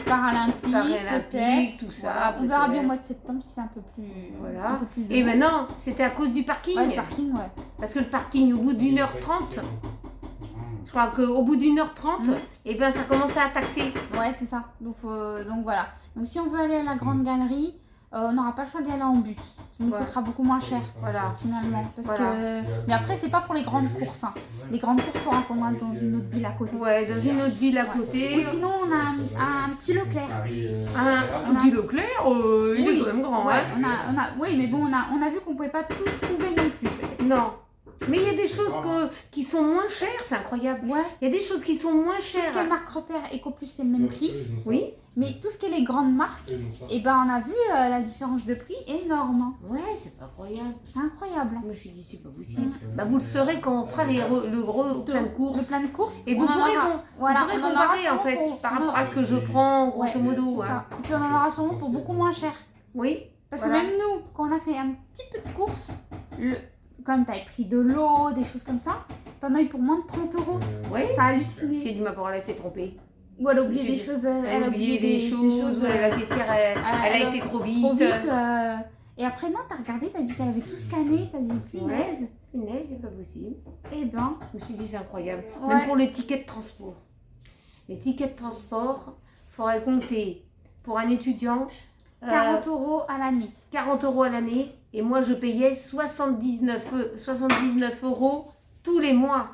Paralympique, Paralympiques, peut-être. tout ça, Voilà. On verra bien au peut-être. mois de septembre si c'est un peu plus. Voilà. Un peu plus de Et monde. maintenant, c'était à cause du parking. Ouais, le parking, ouais. Parce que le parking, au bout d'une heure 30, je crois qu'au bout d'une heure 30, Mhm. et ben ça commençait à taxer. Ouais, c'est ça. Donc voilà. Donc si on veut aller à la grande galerie, on n'aura pas le choix d'y aller en bus. Ça nous Ouais. coûtera beaucoup moins cher. Voilà. Finalement. Parce Voilà. que... Mais après, c'est pas pour les grandes courses. Hein. Les grandes courses, il faudra qu'on aille dans une autre ville à côté. Ouais, dans une autre ville à côté. Ou sinon, on a un petit Leclerc. Un petit Leclerc, il est quand même grand. Ouais, hein. oui, mais bon, on a vu qu'on pouvait pas tout trouver non plus, peut-être. Non. Mais il y a des choses qui sont moins chères, c'est incroyable. Ouais. Il y a des choses qui sont moins Tout ce qui est chères. marque repère, Ecoplus, c'est le même prix. Oui. Mais tout ce qui est les grandes marques, et ben on a vu la différence de prix énorme. Ouais, c'est pas incroyable. C'est incroyable. Moi, je suis dit, c'est pas possible. Bah, vous le saurez quand on fera le gros plein de courses. Le plein de courses. Et vous on en pourrez, aura- voilà, vous pourrez on en aura comparer en sûrement fait pour- par rapport à ce que je prends, grosso Ouais, modo. c'est hein. ça. Et puis on en aura sûrement pour beaucoup moins cher. Oui. Parce Voilà. que même nous, quand on a fait un petit peu de courses, comme t'avais pris de l'eau, des choses comme ça, t'en as eu pour moins de 30 €. Oui. T'as halluciné. J'ai dit, ma parole, elle s'est trompée. Ou elle a oublié J'ai des dit- choses. Elle a oublié des choses, la caissière, elle a été trop vite. Trop vite. Et après, non, t'as regardé, t'as dit qu'elle avait tout scanné, t'as dit punaise. Punaise, c'est pas possible. Eh ben, Je me suis dit, c'est incroyable. Ouais. Même pour les tickets de transport. Les tickets de transport, il faudrait compter pour un étudiant 40 € à l'année. 40 € à l'année. Et moi, je payais 79 € tous les mois.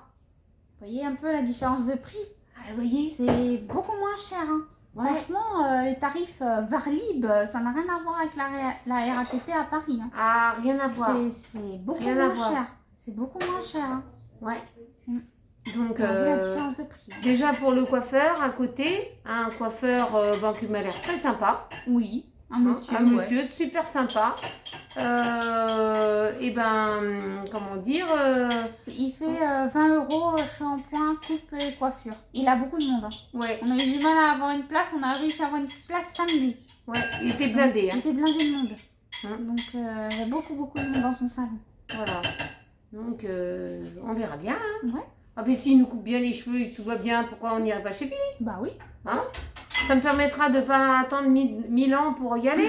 Vous voyez un peu la différence de prix. Ah, vous voyez. C'est beaucoup moins cher. Hein. Ouais. Franchement, les tarifs Varlib, ça n'a rien à voir avec la RATP à Paris. Hein. Ah, rien à voir. C'est beaucoup Rien à moins voir. cher. C'est beaucoup moins cher. Hein. Ouais. Mm. Donc, On a vu la différence de prix. déjà pour le coiffeur à côté, un coiffeur qui m'a l'air très sympa. Oui, un monsieur. Un ouais. monsieur super sympa. Et ben, comment dire Il fait 20 € shampoing, coupe et coiffure. Il a beaucoup de monde. Hein. Ouais, On a eu du mal à avoir une place, on a réussi à avoir une place samedi. ouais, il était blindé. Il Hein. était blindé de monde. Hein. Donc il y a beaucoup de monde dans son salon. Voilà. Donc, on verra bien. Hein. Ouais. Ah, mais s'il nous coupe bien les cheveux et que tout va bien, pourquoi on n'irait pas chez lui? Bah oui, Hein? Ça me permettra de ne pas attendre 1000 ans pour y aller.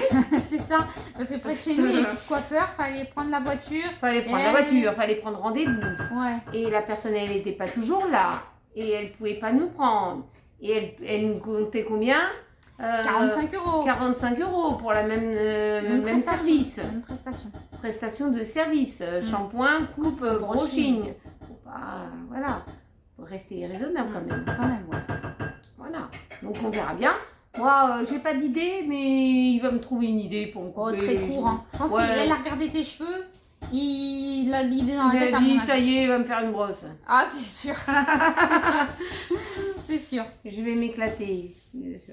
c'est ça. Parce que près de chez nous, il y a plus de coiffeur, fallait prendre la voiture. Fallait prendre la voiture, fallait prendre rendez-vous. Ouais. Et la personne, elle n'était pas toujours là. Et elle ne pouvait pas nous prendre. Et elle nous comptait combien 45 €. 45 € pour la même service. Une prestation. Prestation de service. Shampoing, coupe, brushing. Faut pas, voilà. Faut rester raisonnable quand même. Quand même, ouais. Voilà. Donc on verra bien. Moi, j'ai pas d'idée, mais il va me trouver une idée pour me Oh, couper. très court. Hein. Je pense Ouais. qu'il a regardé tes cheveux. Il a l'idée dans la Il tête a à mon dit, avis. ça y est, il va me faire une brosse. Ah, c'est sûr. C'est sûr. Je vais m'éclater.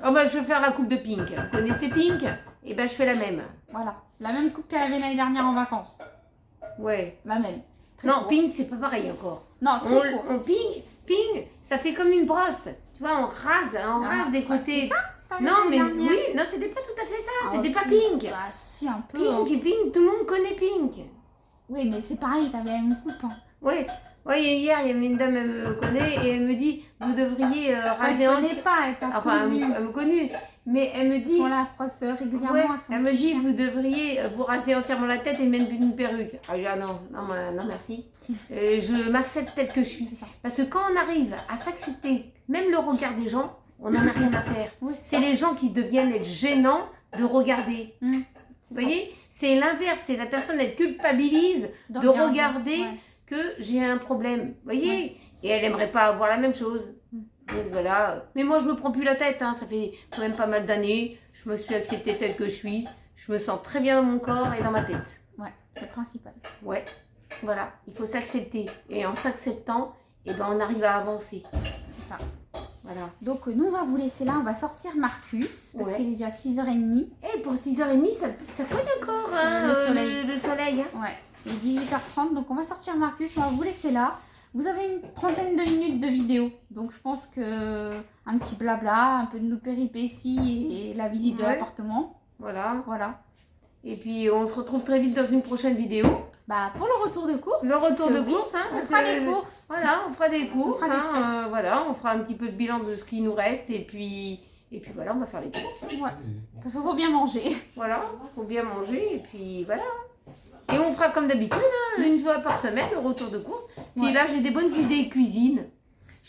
Oh bah, je vais faire la coupe de Pink. Vous connaissez Pink? Et ben, je fais la même. Voilà. La même coupe qu'elle avait l'année dernière en vacances. Ouais. La même. Très Non, court. Pink, c'est pas pareil encore. Non, très court. Pink, ça fait comme une brosse. Tu vois, on rase des côtés. C'est ça t'avais Non, l'année mais dernière oui, non, c'était pas tout à fait ça. Ah, C'était pas si. Pink. Bah, si, un peu. hein. Pink, tout le monde connaît Pink. Oui, mais c'est pareil, t'avais la même coupe. Hein. Ouais, hier, il y avait une dame, elle me connaît et elle me dit, vous devriez Elle raser ne en... connaît pas, elle t'a Enfin, connue. elle me connaît, mais elle me dit, On la croise régulièrement. ouais, à ton elle me petit dit, chien. vous devriez vous raser entièrement la tête et mettre une perruque. Ah, je dis, ah non, merci. Je m'accepte telle que je suis. C'est ça. Parce que quand on arrive à s'accepter, même le regard des gens, on n'en a rien à faire. Oui, C'est les gens qui deviennent être gênants de regarder. C'est Vous ça. voyez, c'est l'inverse, c'est la personne, elle culpabilise De de regarder ouais. que j'ai un problème. Vous voyez, et elle aimerait pas avoir la même chose. Donc voilà. Mais moi, je me prends plus la tête. Hein. Ça fait quand même pas mal d'années. Je me suis acceptée telle que je suis. Je me sens très bien dans mon corps et dans ma tête. Ouais, c'est le principal. Ouais. Voilà. Il faut s'accepter. Et en s'acceptant, eh ben, on arrive à avancer. C'est ça. Voilà. Donc, nous, on va vous laisser là. On va sortir Marcus. Parce Ouais. qu'il est déjà 6h30. Et pour 6h30, ça colle encore. Hein, Le soleil. Le soleil hein. Ouais. Il est 18h30. Donc, on va sortir Marcus. On va vous laisser là. Vous avez une trentaine de minutes de vidéo. Donc, je pense que un petit blabla, un peu de nos péripéties et la visite de Ouais. l'appartement. Voilà. Voilà. Et puis, on se retrouve très vite dans une prochaine vidéo. Bah, pour le retour de course. Le retour Parce de que oui, course. Hein, On parce fera que- les courses. Voilà, on fera des courses. fera des Hein, courses. voilà, on fera un petit peu de bilan de ce qui nous reste. Et puis voilà, on va faire les courses. Ouais. Parce qu'il faut bien manger. Voilà, faut bien manger. Et puis voilà. Et on fera comme d'habitude, hein, une fois par semaine, le retour de course. Puis Ouais. là, j'ai des bonnes idées cuisine.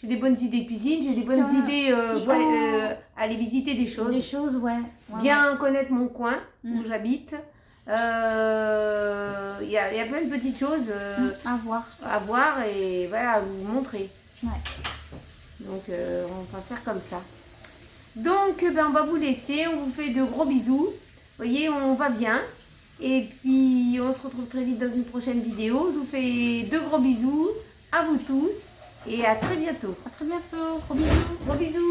J'ai des bonnes idées cuisine, j'ai des bonnes Tiens, idées qui ont- aller visiter des choses. Des choses, ouais. Ouais, Bien connaître mon coin où Mm. j'habite. Il y a plein de petites choses ouais. À voir. à voir et voilà, à vous montrer. Ouais. Donc on va faire comme ça. Donc ben, on va vous laisser, on vous fait de gros bisous. Vous voyez, on va bien. Et puis on se retrouve très vite dans une prochaine vidéo. Je vous fais de gros bisous à vous tous et à très bientôt. À très bientôt. Gros bisous. Gros bisous.